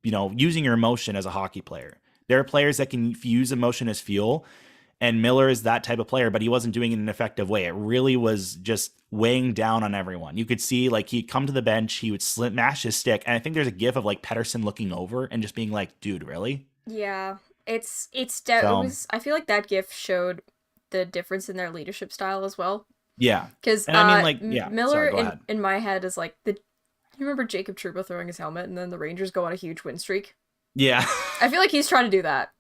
using your emotion as a hockey player. There are players that can use emotion as fuel, and Miller is that type of player, but he wasn't doing it in an effective way. It really was just weighing down on everyone. You could see like he'd come to the bench, he would mash his stick, and I think there's a gif of like Pettersson looking over and just being like, "Dude, really?" Yeah, it was. I feel like that gif showed the difference in their leadership style as well. Yeah, because I mean, like, yeah, Miller sorry, in my head is like the. You remember Jacob Trouba throwing his helmet, and then the Rangers go on a huge win streak? Yeah, I feel like he's trying to do that.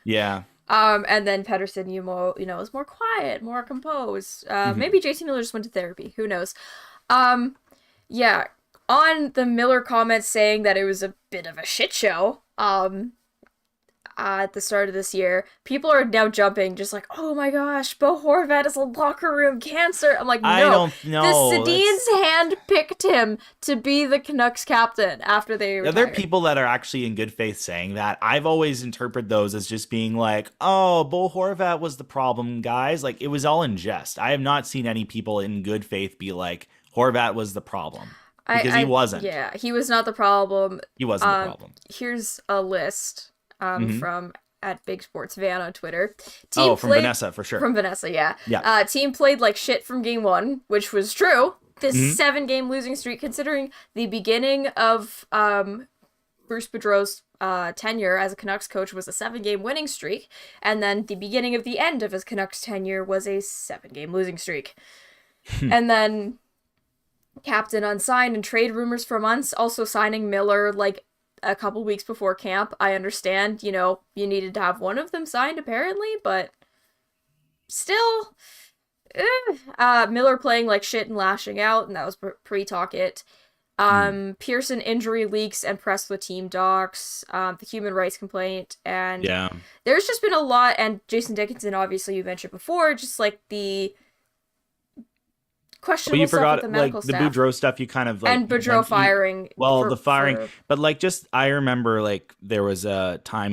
Yeah. And then Pettersson, is more quiet, more composed. Maybe JT Miller just went to therapy. Who knows? Yeah. On the Miller comments saying that it was a bit of a shit show, at the start of this year, people are now jumping, just like, oh my gosh, Bo Horvat is a locker room cancer. I'm like, no. I don't know. The Sedins handpicked him to be the Canucks captain after they retired. There are people that are actually in good faith saying that. I've always interpreted those as just being like, oh, Bo Horvat was the problem, guys. Like, it was all in jest. I have not seen any people in good faith be like, Horvat was the problem. Because he wasn't. Yeah, he was not the problem. He wasn't the problem. Here's a list from at Big Sports Van on Twitter. From Vanessa, for sure. From Vanessa, yeah. Yeah. Team played like shit from game 1, which was true. This 7-game losing streak, considering the beginning of Bruce Boudreau's tenure as a Canucks coach was a 7-game winning streak, and then the beginning of the end of his Canucks tenure was a 7-game losing streak. And then captain unsigned and trade rumors for months, also signing Miller like a couple weeks before camp. I understand, you needed to have one of them signed apparently, but still, Miller playing like shit and lashing out, and that was pre-talk it. Pearson injury leaks and press with team docs, the human rights complaint, and there's just been a lot, and Jason Dickinson, obviously you mentioned before, just like the questionable stuff with the medical staff. The Boudreau stuff, you kind of like... And Boudreau firing. The firing. But like, just, I remember like there was a time,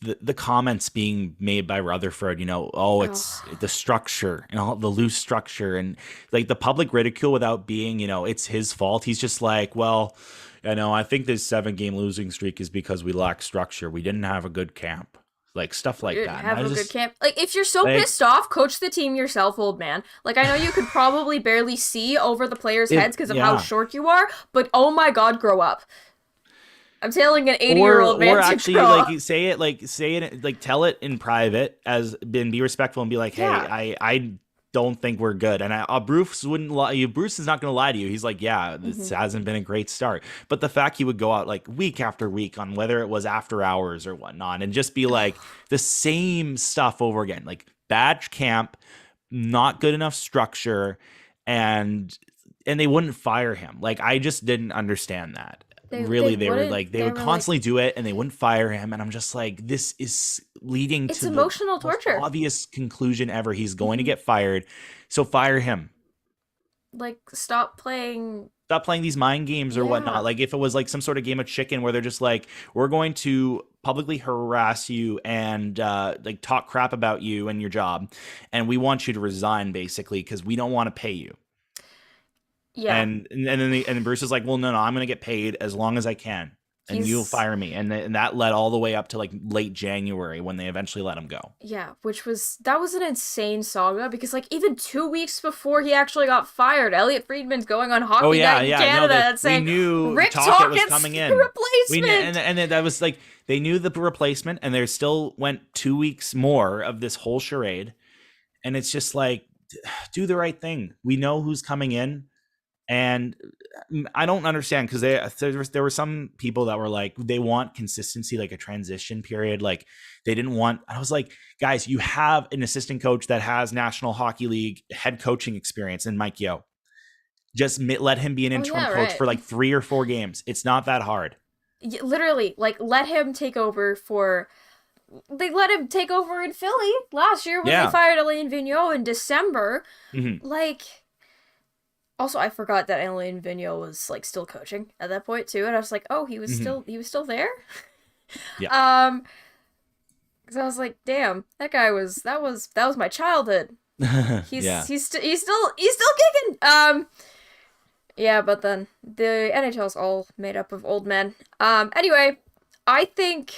the comments being made by Rutherford, it's the structure and all the loose structure and like the public ridicule without being, it's his fault. He's just like, well, I think this 7-game losing streak is because we lack structure. We didn't have a good camp. Like, stuff like that. Have a good camp. Like, if you're so pissed off, coach the team yourself, old man. Like, I know you could probably barely see over the players' heads because of how short you are, but oh my god, grow up. I'm telling an 80-year-old man or to actually, grow up. say it, tell it in private and be respectful and be like, hey, I don't think we're good. And Bruce wouldn't lie. Bruce is not going to lie to you. He's like, yeah, this hasn't been a great start. But the fact he would go out like week after week on whether it was after hours or whatnot and just be like the same stuff over again, like bad camp, not good enough structure, and they wouldn't fire him. Like, I just didn't understand that. They would constantly do it and they wouldn't fire him. And I'm just like, this is leading to emotional torture. Most obvious conclusion ever. He's going to get fired. So fire him. Like, stop playing these mind games or whatnot. Like, if it was like some sort of game of chicken where they're just like, we're going to publicly harass you and like talk crap about you and your job. And we want you to resign basically because we don't want to pay you. Yeah, and then Bruce is like, well, no, I'm going to get paid as long as I can, and you'll fire me, and that led all the way up to like late January when they eventually let him go. Yeah, that was an insane saga because like even 2 weeks before he actually got fired, Elliot Friedman's going on Hockey Night in Canada and saying Rick Tocchet's was coming in replacement, and that was like they knew the replacement, and there still went 2 weeks more of this whole charade, and it's just like, do the right thing. We know who's coming in. And I don't understand because there were some people that were like, they want consistency, like a transition period. Like they didn't want, I was like, guys, you have an assistant coach that has National Hockey League head coaching experience in Mike Yeo. Just let him be an interim coach for like 3 or 4 games. It's not that hard. Literally, like let him take over they let him take over in Philly last year when they fired Alain Vigneault in December. Like, also, I forgot that Alain Vigneault was like still coaching at that point too, and I was like, "Oh, he was still there." Yeah. Because I was like, "Damn, that was my childhood." He's still kicking. Yeah, but then the NHL is all made up of old men. Anyway, I think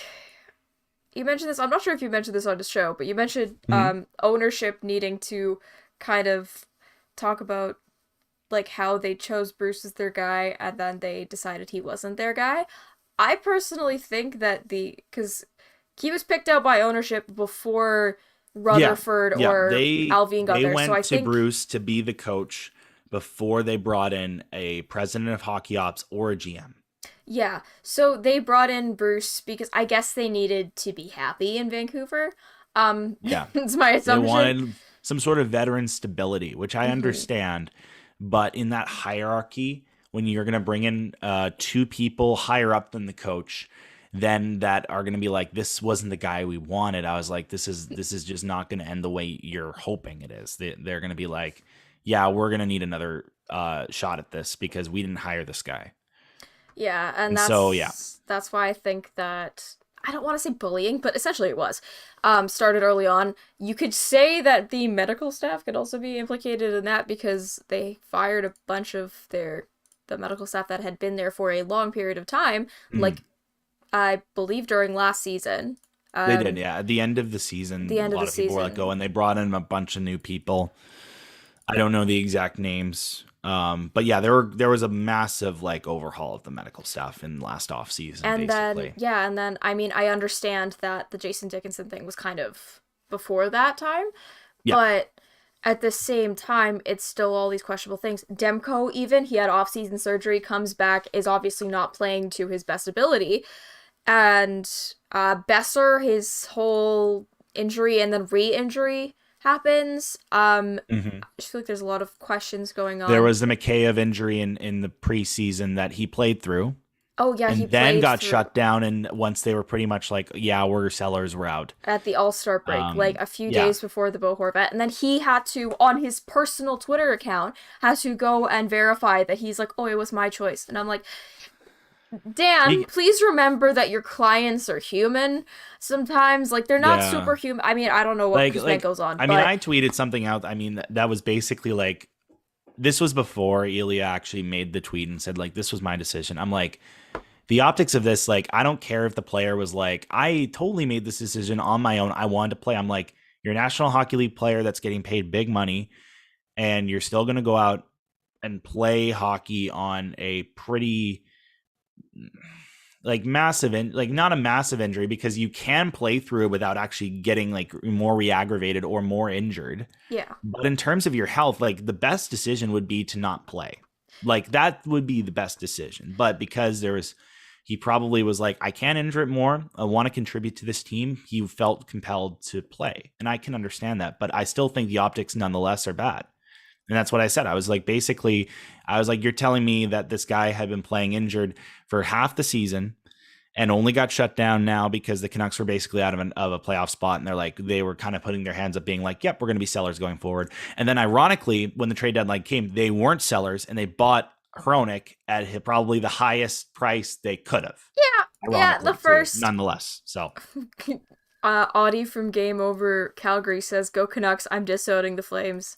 you mentioned this. I'm not sure if you mentioned this on the show, but you mentioned Mhm. ownership needing to kind of talk about like how they chose Bruce as their guy and then they decided he wasn't their guy. I personally think that because he was picked out by ownership before Yeah, Rutherford yeah. or They Alvin got they there, so I went to think Bruce to be the coach before they brought in a president of hockey ops or a GM. yeah. So they brought in Bruce because I guess they needed to be happy in Vancouver. Yeah. It's my They assumption. wanted some sort of veteran stability, which I Hmm. understand. But in that hierarchy, when you're going to bring in two people higher up than the coach, then that are going to be like, this wasn't the guy we wanted. I was like, this is just not going to end the way you're hoping it is. They're going to be like, yeah, we're going to need another shot at this because we didn't hire this guy. Yeah, and And so, yeah, that's why I think that I don't want to say bullying, but essentially it was started early on. You could say that the medical staff could also be implicated in that because they fired a bunch of the medical staff that had been there for a long period of time, mm, like I believe during last season. they did. Um, Yeah, at the end of the the season, a end of the lot of people were let go, season. and they brought in a bunch of new people. I don't know the exact names. But yeah, there was a massive like overhaul of the medical staff in last off season, And then, basically. yeah, and then, I mean, I understand that the Jason Dickinson thing was kind of before that time, Yeah. but at the same time, it's still all these questionable things. Demko, even, he had off-season surgery, comes back, is obviously not playing to his best ability. And Besser, his whole injury and then re-injury happens. Hmm. I just feel like there's a lot of questions going There on. was the Mikheyev injury in the preseason that he played through, Oh, yeah, he and then played got through shut down. And once they were pretty much like, yeah, we're sellers, we're out. at the All-Star break, like a few Yeah, days before the Bo Horvat, and then he had to, on his personal Twitter account, had to go and verify that he's like, oh, it was my choice. And I'm like, Dan, he, please remember that your clients are human sometimes. Like, they're not yeah. superhuman. I mean, I don't know what Like Kuzmenko's on, I mean, but I tweeted something out. I mean, that was basically like this was before Ilya actually made the tweet and said like this was my decision. I'm like the optics of this, like I don't care if the player was like I totally made this decision on my own. I wanted to play. I'm like you're a National Hockey League player that's getting paid big money, and you're still going to go out and play hockey on a pretty like massive and like not a massive injury because you can play through it without actually getting like more re-aggravated or more injured. yeah. But in terms of your health, like the best decision would be to not play. Like that would be the best decision. But because he probably was like, I can't injure it more. I want to contribute to this team. He felt compelled to play. And I can understand that. But I still think the optics nonetheless are bad. And that's what I said. I was like, basically, I was like, you're telling me that this guy had been playing injured for half the season and only got shut down now because the Canucks were basically out of a playoff spot. And they were kind of putting their hands up being like, yep, we're going to be sellers going forward. And then ironically, when the trade deadline came, they weren't sellers and they bought Hronik at probably the highest price they could have, Yeah. Yeah, the ironically, too, first nonetheless. So, Audie from Game Over Calgary says, "Go Canucks! I'm disowning the Flames."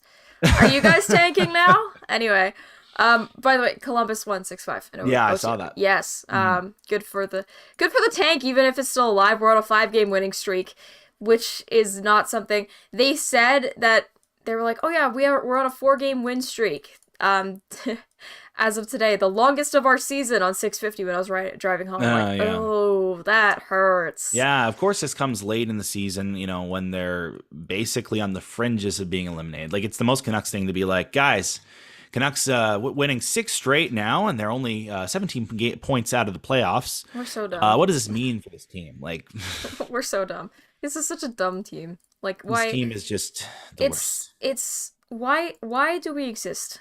Are you guys tanking now? Anyway, by the way, Columbus won 6-5 in yeah, I OT. saw that. Yes, Mhm. good for the tank, even if it's still alive. We're on a 5-game winning streak, which is not something they said that they were like, oh yeah, we're on a 4-game win streak. As of today, the longest of our season on 650 when I was driving home. I'm like, Yeah. oh, that hurts. Yeah, of course, this comes late in the season, when they're basically on the fringes of being eliminated. Like, it's the most Canucks thing to be like, guys, Canucks winning 6 straight now, and they're only 17 points out of the playoffs. We're so dumb. What does this mean for this team? Like, We're so dumb. This is such a dumb team. Like, this why? team is just the worst. It's why do we exist?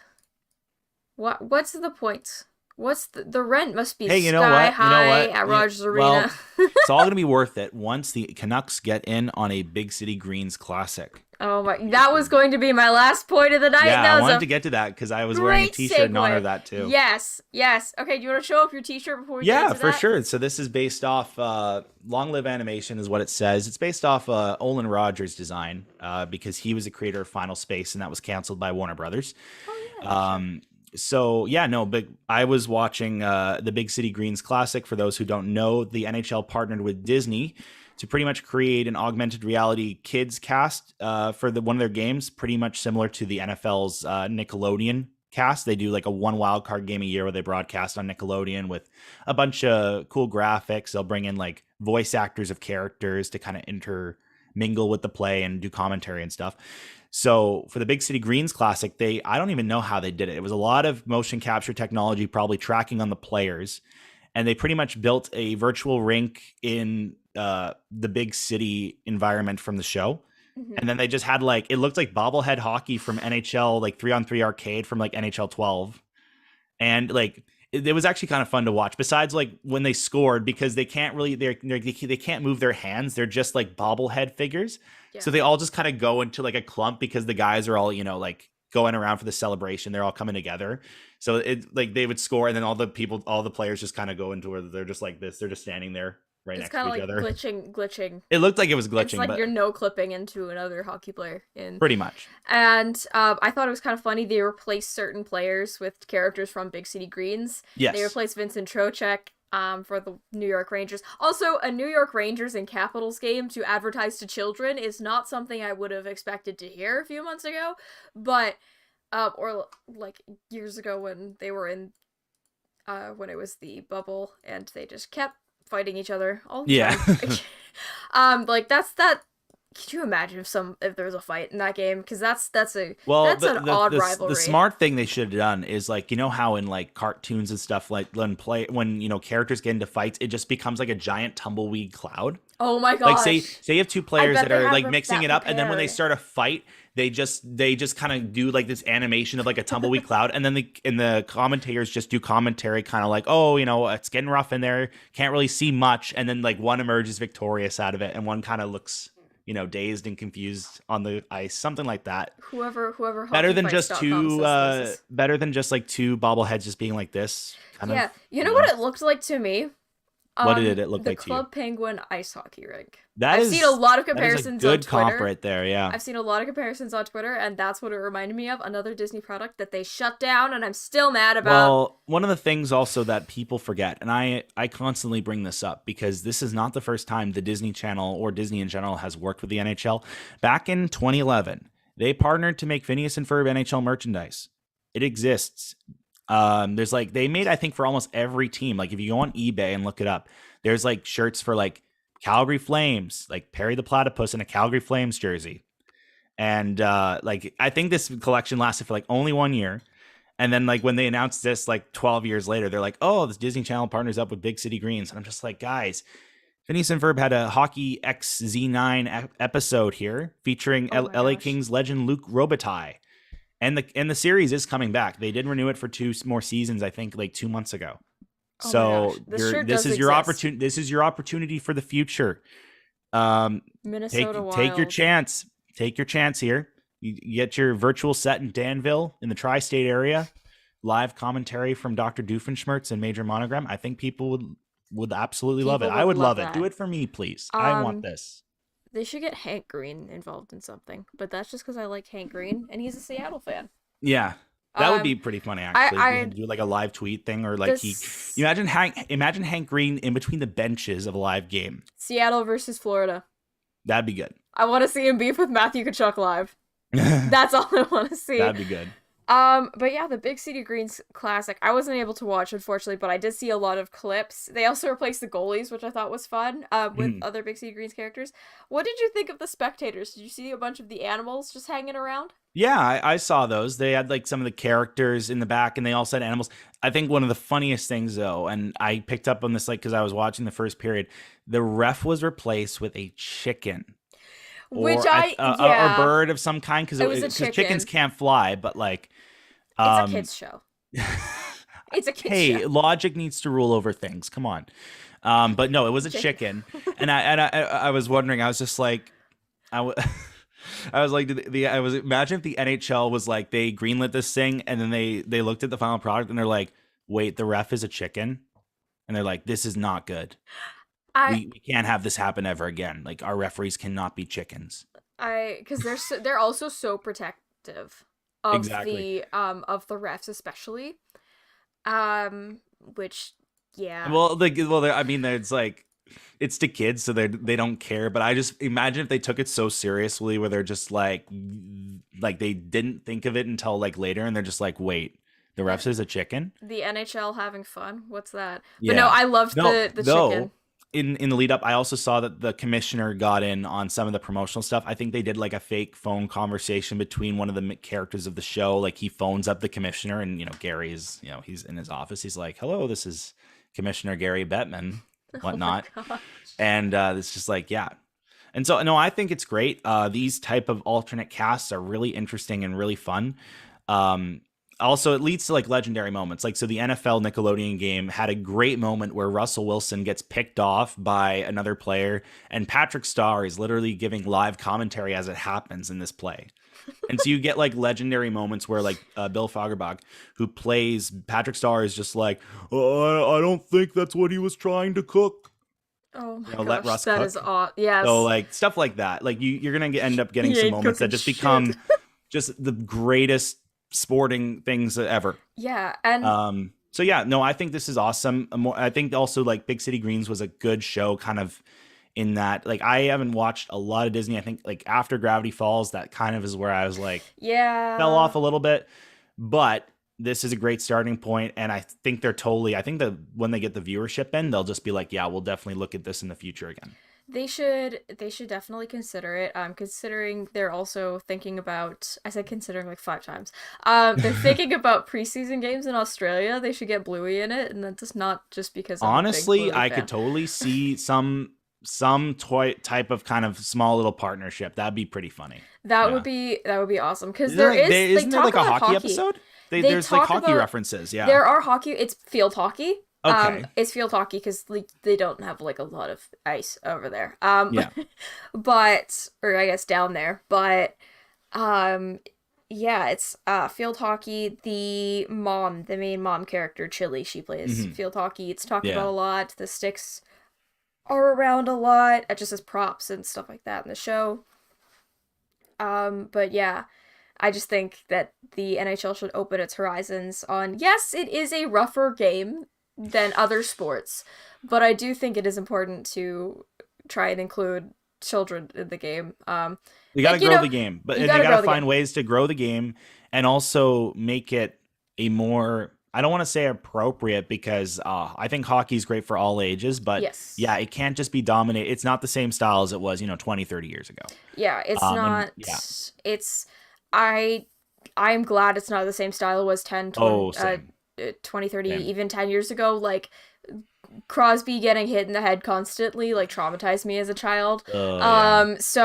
What's the point? What's the rent must be Hey, you know sky what? You know high what? at Rogers Well, Arena. it's all going to be worth it once the Canucks get in on a Big City Greens Classic. Oh my, that was going to be my last point of the night. Yeah, That I was wanted a to get to that because I was wearing a great T-shirt in honor segue. of that too. Yes, yes. Okay, do you want to show up your T-shirt before we get Yeah, into for that? sure. So this is based off Long Live Animation is what it says. It's based off Olin Rogers' design because he was the creator of Final Space and that was canceled by Warner Brothers. Oh yeah, sure. So yeah, no, but I was watching the Big City Greens Classic. For those who don't know, the NHL partnered with Disney to pretty much create an augmented reality kids cast for one of their games, pretty much similar to the NFL's Nickelodeon cast. They do like a one wild card game a year where they broadcast on Nickelodeon with a bunch of cool graphics. They'll bring in like voice actors of characters to kind of intermingle with the play and do commentary and stuff. So for the Big City Greens Classic, I don't even know how they did it. It was a lot of motion capture technology, probably tracking on the players. And they pretty much built a virtual rink in the big city environment from the show. Mm-hmm. And then they just had like, it looked like bobblehead hockey from NHL, like 3-on-3 arcade from like NHL 12. And like, it was actually kind of fun to watch, besides like when they scored, because they can't really, they can't move their hands. They're just like bobblehead figures. Yeah. So they all just kind of go into like a clump because the guys are all, like going around for the celebration. They're all coming together. So it like they would score, and then all the players just kind of go into where they're just like this. They're just standing there right next to each other. It's kind of like glitching. It looked like it was glitching. It's like you're no clipping into another hockey player. Pretty much. And I thought it was kind of funny. They replaced certain players with characters from Big City Greens. Yes. They replaced Vincent Trocheck for the New York Rangers. Also, a New York Rangers and Capitals game to advertise to children is not something I would have expected to hear a few months ago. But, or like years ago when they were in, when it was the bubble and they just kept fighting each other all the time. Like that. Could you imagine if there was a fight in that game? Because that's an odd rivalry. The smart thing they should have done is like, how in like cartoons and stuff, like when characters get into fights, it just becomes like a giant tumbleweed cloud. Oh my gosh! Like say you have two players that are like mixing it up, and then when they start a fight, they just kind of do like this animation of like a tumbleweed cloud, and then the commentators just do commentary, kind of like, oh, it's getting rough in there, can't really see much, and then like one emerges victorious out of it, and one kind of looks dazed and confused on the ice, something like that. Whoever better than just like two bobbleheads just being like this. Yeah, what it looked like to me. What did it look like to you? The Club Penguin ice hockey rink. I've seen a lot of comparisons on Twitter. Good comp right there, yeah. I've seen a lot of comparisons on Twitter, and that's what it reminded me of. Another Disney product that they shut down, and I'm still mad about. Well, one of the things also that people forget, and I constantly bring this up because this is not the first time the Disney Channel or Disney in general has worked with the NHL. Back in 2011, they partnered to make Phineas and Ferb NHL merchandise. It exists. There's like, they made, I think, for almost every team. Like if you go on eBay and look it up, there's like shirts for like Calgary Flames, like Perry the Platypus in a Calgary Flames jersey. And like, I think this collection lasted for like only 1 year. And then like when they announced this like 12 years later, they're like, oh, this Disney Channel partners up with Big City Greens. And I'm just like, guys, Phineas and Ferb had a Hockey XZ9 episode here featuring LA Kings legend Luc Robitaille. And the series is coming back. They did renew it for 2 more seasons, I think, like 2 months ago. So this is your opportunity. This is your opportunity for the future. Minnesota Wild. Take your chance. Take your chance here. You get your virtual set in Danville in the tri-state area. Live commentary from Dr. Doofenshmirtz and Major Monogram. I think people would absolutely love it. I would love it. Do it for me, please. I want this. They should get Hank Green involved in something, but that's just because I like Hank Green, and he's a Seattle fan. Yeah, that would be pretty funny, actually. I do like a live tweet thing, or like imagine Hank Green in between the benches of a live game. Seattle versus Florida. That'd be good. I want to see him beef with Matthew Tkachuk live. That's all I want to see. That'd be good. But yeah, the Big City Greens Classic, I wasn't able to watch, unfortunately, but I did see a lot of clips. They also replaced the goalies, which I thought was fun, with other Big City Greens characters. What did you think of the spectators? Did you see a bunch of the animals just hanging around? Yeah, I saw those. They had like some of the characters in the back, and they all said animals. I think one of the funniest things, though, and I picked up on this like because I was watching the first period, the ref was replaced with a chicken. Which a bird of some kind, because chickens can't fly, but like it's a kids show. It's a kids show. Logic needs to rule over things. Come on. But no, it was a chicken, and I was wondering. I was just like, I was like, imagine if the NHL was like, they greenlit this thing, and then they looked at the final product, and they're like, wait, the ref is a chicken, and they're like, this is not good. We can't have this happen ever again. Like, our referees cannot be chickens. Because they're also so protective of the refs, especially. Which, yeah. Well, I mean, it's like, it's to kids, so they don't care. But I just imagine if they took it so seriously, where they're just like they didn't think of it until like later, and they're just like, wait, the ref says a chicken. The NHL having fun. What's that? Yeah. But no, I loved the chicken. In the lead up, I also saw that the commissioner got in on some of the promotional stuff. I think they did like a fake phone conversation between one of the characters of the show. Like he phones up the commissioner, and Gary is he's in his office. He's like, "Hello, this is Commissioner Gary Bettman, whatnot," and it's just like, yeah. And so no, I think it's great. These type of alternate casts are really interesting and really fun. Also, it leads to like legendary moments. Like, so the NFL Nickelodeon game had a great moment where Russell Wilson gets picked off by another player, and Patrick Starr is literally giving live commentary as it happens in this play. And so you get like legendary moments where like Bill Fagerbach, who plays Patrick Starr, is just like, "Oh, I don't think that's what he was trying to cook." Oh my gosh, let Russ that cook. Is awesome. Yes. So like stuff like that. Like you're gonna end up getting some moments that just become just the greatest sporting things ever. Yeah. And so yeah, no, I think this is awesome. I think also like Big City Greens was a good show, kind of in that, like, I haven't watched a lot of Disney. I think like after Gravity Falls, that kind of is where I was like, fell off a little bit, but this is a great starting point. And I think I think that when they get the viewership in, they'll just be like, yeah, we'll definitely look at this in the future again. They should definitely consider it. Considering they're also thinking about, I said considering like 5 times. They're thinking about preseason games in Australia. They should get Bluey in it, and that's not just because honestly, I could totally see some type of kind of small little partnership. That'd be pretty funny. That would be awesome, because isn't there like a hockey episode? There's like hockey references. Yeah, there are hockey. It's field hockey. Okay. It's field hockey because like, they don't have like a lot of ice over there. Yeah. But, or I guess down there. But, yeah, it's field hockey. The main mom character, Chili, she plays field hockey. It's talked about a lot. The sticks are around a lot, just as props and stuff like that in the show. But yeah, I just think that the NHL should open its horizons on, yes, it is a rougher game than other sports, but I do think it is important to try and include children in the game. You gotta grow the game, but they gotta find ways to grow the game and also make it a more, I don't want to say appropriate, because I think hockey is great for all ages, but yeah, it can't just be dominated. It's not the same style as it was 20, 30 years ago. Yeah, it's not. I'm glad it's not the same style it was 10, 20, 30, even 10 years ago. Like, Crosby getting hit in the head constantly like traumatized me as a child. So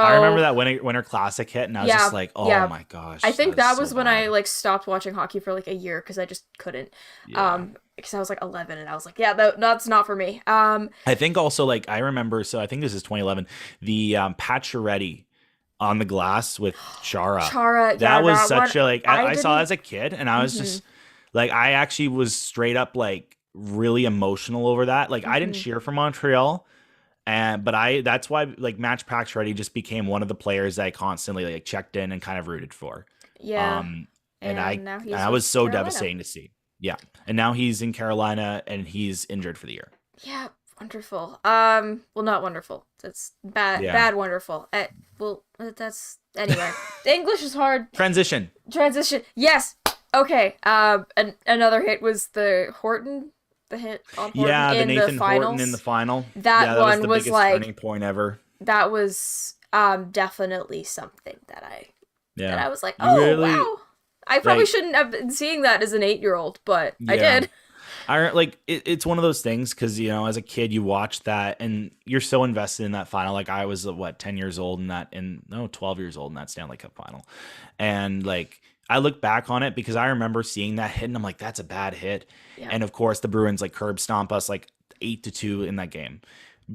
I remember that Winter Classic hit, and I was just like, oh my gosh. I think that was when I like stopped watching hockey for like a year because I just couldn't. Because I was like 11 and I was like, yeah, that's not for me. I think also, like, I remember, so I think this is 2011, the Pacioretty on the glass with Chara. That was such a, like, I saw it as a kid, and I was just like, I actually was straight up like really emotional over that. Like, I didn't cheer for Montreal, but that's why like Match Pacioretty just became one of the players that I constantly like checked in and kind of rooted for. And I was so devastating to see. Yeah, and now he's in Carolina and he's injured for the year. Yeah, wonderful. Well, not wonderful. That's bad. Yeah. Bad. Wonderful. Well, that's anyway. The English is hard. Transition. Yes. Okay. Another hit was the Horton. The hit on Horton the in Nathan the finals. Horton in the final. That one was was the biggest like turning point ever. That was definitely something that I was like, oh really, wow. I probably shouldn't have been seeing that as an 8-year-old, but I did. It's one of those things because, as a kid, you watch that and you're so invested in that final. Like, I was 10 years old 12 years old in that Stanley Cup final. And like, I look back on it because I remember seeing that hit and I'm like, that's a bad hit. Yeah. And of course the Bruins like curb stomp us like 8-2 in that game.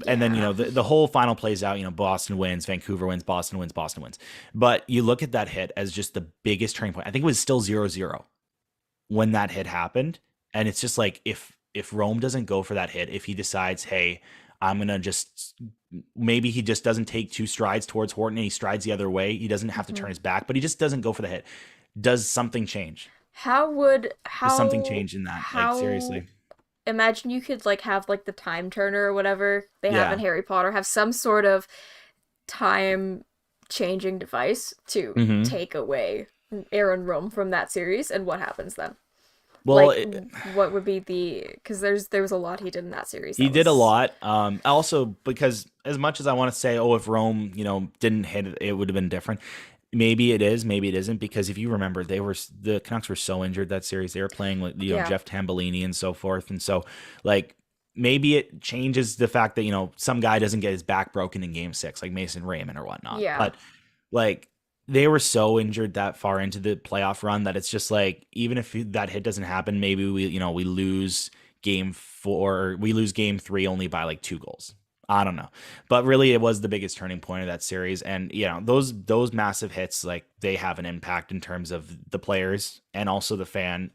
And then, the whole final plays out, Boston wins, Vancouver wins, Boston wins, Boston wins. But you look at that hit as just the biggest turning point. I think it was still 0-0 when that hit happened. And it's just like, if Rome doesn't go for that hit, if he decides, hey, I'm going to just, maybe he just doesn't take 2 strides towards Horton and he strides the other way. He doesn't have to turn his back, but he just doesn't go for the hit. Does something change? Does something change in that? Like, seriously. imagine you could like have like the time turner or whatever they have Yeah. in Harry Potter, have some sort of time changing device to Hmm. take away Aaron Rome from that series, and what happens then? Well, Like, what would be the, because there was a lot he did in that series he that did a was, lot. Also, because as much as I want to say, oh, if Rome, didn't hit it, it would have been different. Maybe it is, maybe it isn't. Because if you remember, the Canucks were so injured that series. They were playing with yeah. Jeff Tambellini and so forth, and so like maybe it changes the fact that some guy doesn't get his back broken in Game 6, like Mason Raymond or whatnot. Yeah. But like they were so injured that far into the playoff run that it's just like, even if that hit doesn't happen, maybe we lose game 4, we lose game 3 only by like 2 goals. I don't know. But really it was the biggest turning point of that series. And those massive hits, like, they have an impact in terms of the players and also the fan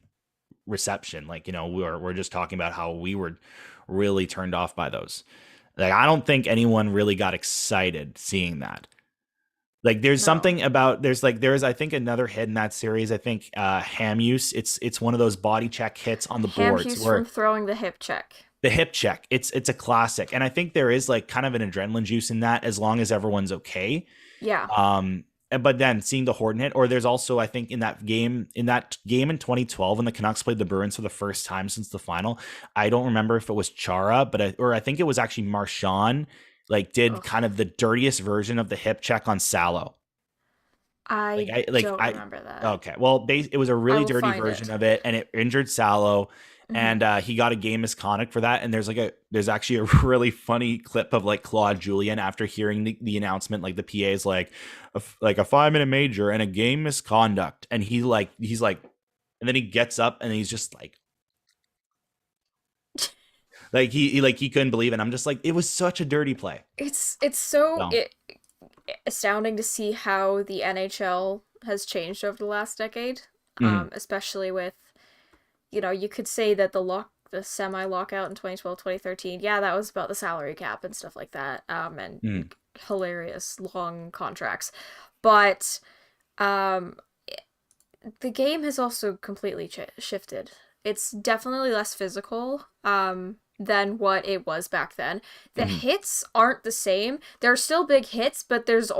reception. Like, we're just talking about how we were really turned off by those. Like, I don't think anyone really got excited seeing that. Like, there's something about, there's I think another hit in that series. I think Hamuse. It's one of those body check hits on the boards Hamuse where from throwing the hip check. the hip check. It's a classic, and I think there is like kind of an adrenaline juice in that, as long as everyone's okay. Yeah. But then seeing the Horton hit, or there's also, I think, in that game in 2012 when the Canucks played the Bruins for the first time since the final. I don't remember if it was Chara, but I think it was actually Marchand. Like, did kind of the dirtiest version of the hip check on Salo. I don't remember that. Okay, well, it was a really dirty version of it, and it injured Salo, and he got a game misconduct for that. And there's actually a really funny clip of like Claude Julien after hearing the announcement, like the PA is like a 5-minute major and a game misconduct, and he's like, and then he gets up and he's just like. Like he couldn't believe it. I'm just like, it was such a dirty play. It's so astounding to see how the NHL has changed over the last decade, especially with, you could say that the semi-lockout in 2012, 2013, yeah, that was about the salary cap and stuff like that, and hilarious long contracts. But the game has also completely shifted. It's definitely less physical than what it was back then. The hits aren't the same. There are still big hits, but there's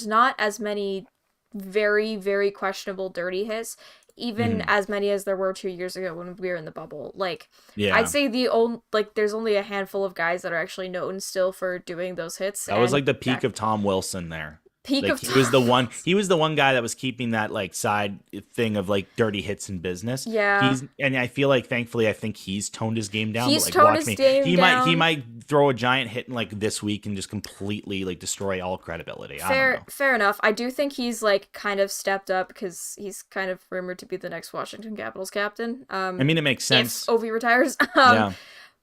not as many very, very questionable dirty hits, even as many as there were 2 years ago when we were in the bubble. Like, I'd say there's only a handful of guys that are actually known still for doing those hits. That was like the peak of Tom Wilson there. He was the one guy that was keeping that like side thing of like dirty hits in business. Yeah. And I feel like, thankfully, I think he's toned his game down. He's toned his game down. He might throw a giant hit in like this week and just completely like destroy all credibility. Fair enough. I do think he's like kind of stepped up, because he's kind of rumored to be the next Washington Capitals captain. I mean, it makes sense. If Ovi retires.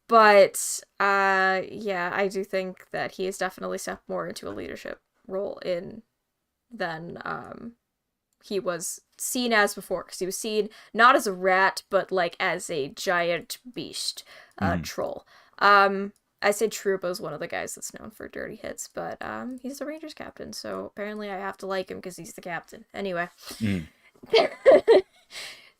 But I do think that he has definitely stepped more into a leadership role than he was seen as before, because he was seen not as a rat, but like as a giant beast troll. I say Trouba is one of the guys that's known for dirty hits, but he's the Rangers captain, so apparently I have to like him because he's the captain. Anyway.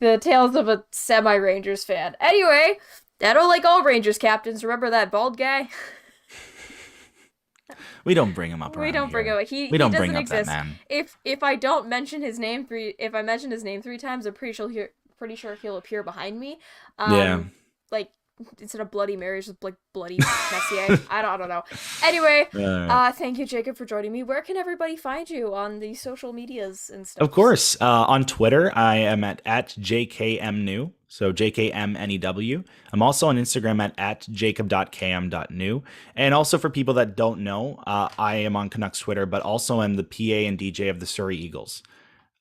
The tales of a semi-Rangers fan. Anyway, I don't like all Rangers captains. Remember that bald guy? We don't bring him up. We don't bring him up. He doesn't exist. That man. If I don't mention his name if I mention his name 3 times, I'm pretty sure he'll appear behind me. Like, instead of Bloody Mary, it's just like Bloody Messier. I don't know. Anyway, thank you, Jacob, for joining me. Where can everybody find you on the social medias and stuff? Of course, on Twitter, I am at JKMnew. So JKMNEW. I'm also on Instagram at jacob.km.new. And also, for people that don't know, I am on Canucks Twitter, but also am the PA and DJ of the Surrey Eagles.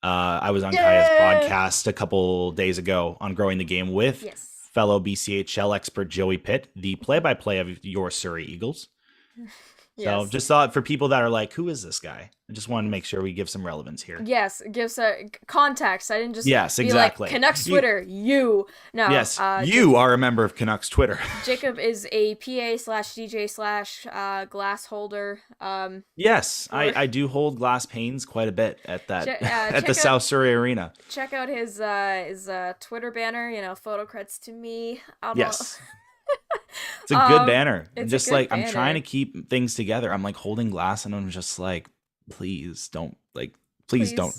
I was on Kaja's podcast a couple days ago on Growing the Game with fellow BCHL expert Joey Pitt, the play-by-play of your Surrey Eagles. So just thought, for people that are like, who is this guy? I just wanted to make sure we give some relevance here. Yes, give some context. I didn't just be exactly. Like, Canucks Twitter, you. No. Yes, you are a member of Canucks Twitter. Jacob is a PA/DJ/ glass holder. Yes, I do hold glass panes quite a bit at that at the South Surrey Arena. Check out his Twitter banner, photo creds to me. Yes. It's a good banner. It's Just a good like banner. I'm trying to keep things together. I'm like holding glass and I'm just like, please don't please don't.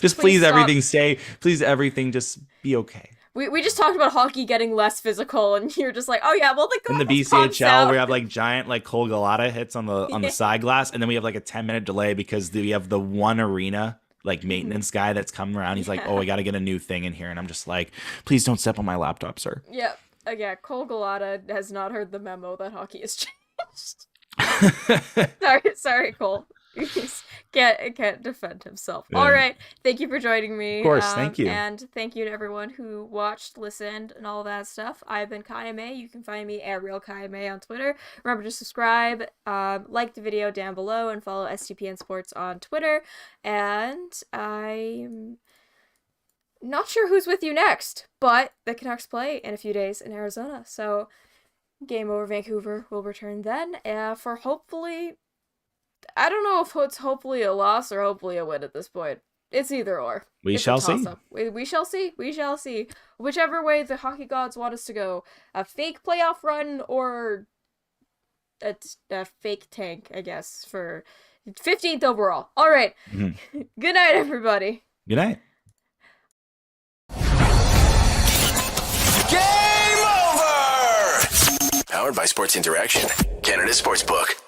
Please everything stay. Please everything just be okay. We just talked about hockey getting less physical, and you're just like, oh yeah, well the glass in the pops out. BCHL we have like giant like Cole Galata hits on the side glass, and then we have like a 10-minute delay because we have the one arena like maintenance guy that's coming around. He's like, oh, I got to get a new thing in here, and I'm just like, please don't step on my laptop, sir. Yeah, Cole Galata has not heard the memo that hockey has changed. sorry, Cole. He can't defend himself. Yeah. All right, thank you for joining me. Of course, thank you. And thank you to everyone who watched, listened, and all that stuff. I've been Kaja May. You can find me at Real Kaja May on Twitter. Remember to subscribe, like the video down below, and follow STPN Sports on Twitter. And I'm not sure who's with you next, but the Canucks play in a few days in Arizona. So Game Over Vancouver will return then for hopefully... I don't know if it's hopefully a loss or hopefully a win at this point. It's either or. We shall see. We shall see. We shall see. Whichever way the hockey gods want us to go. A fake playoff run or a fake tank, I guess, for 15th overall. All right. Mm-hmm. Good night, everybody. Good night. Game over! Powered by Sports Interaction, Canada Sportsbook.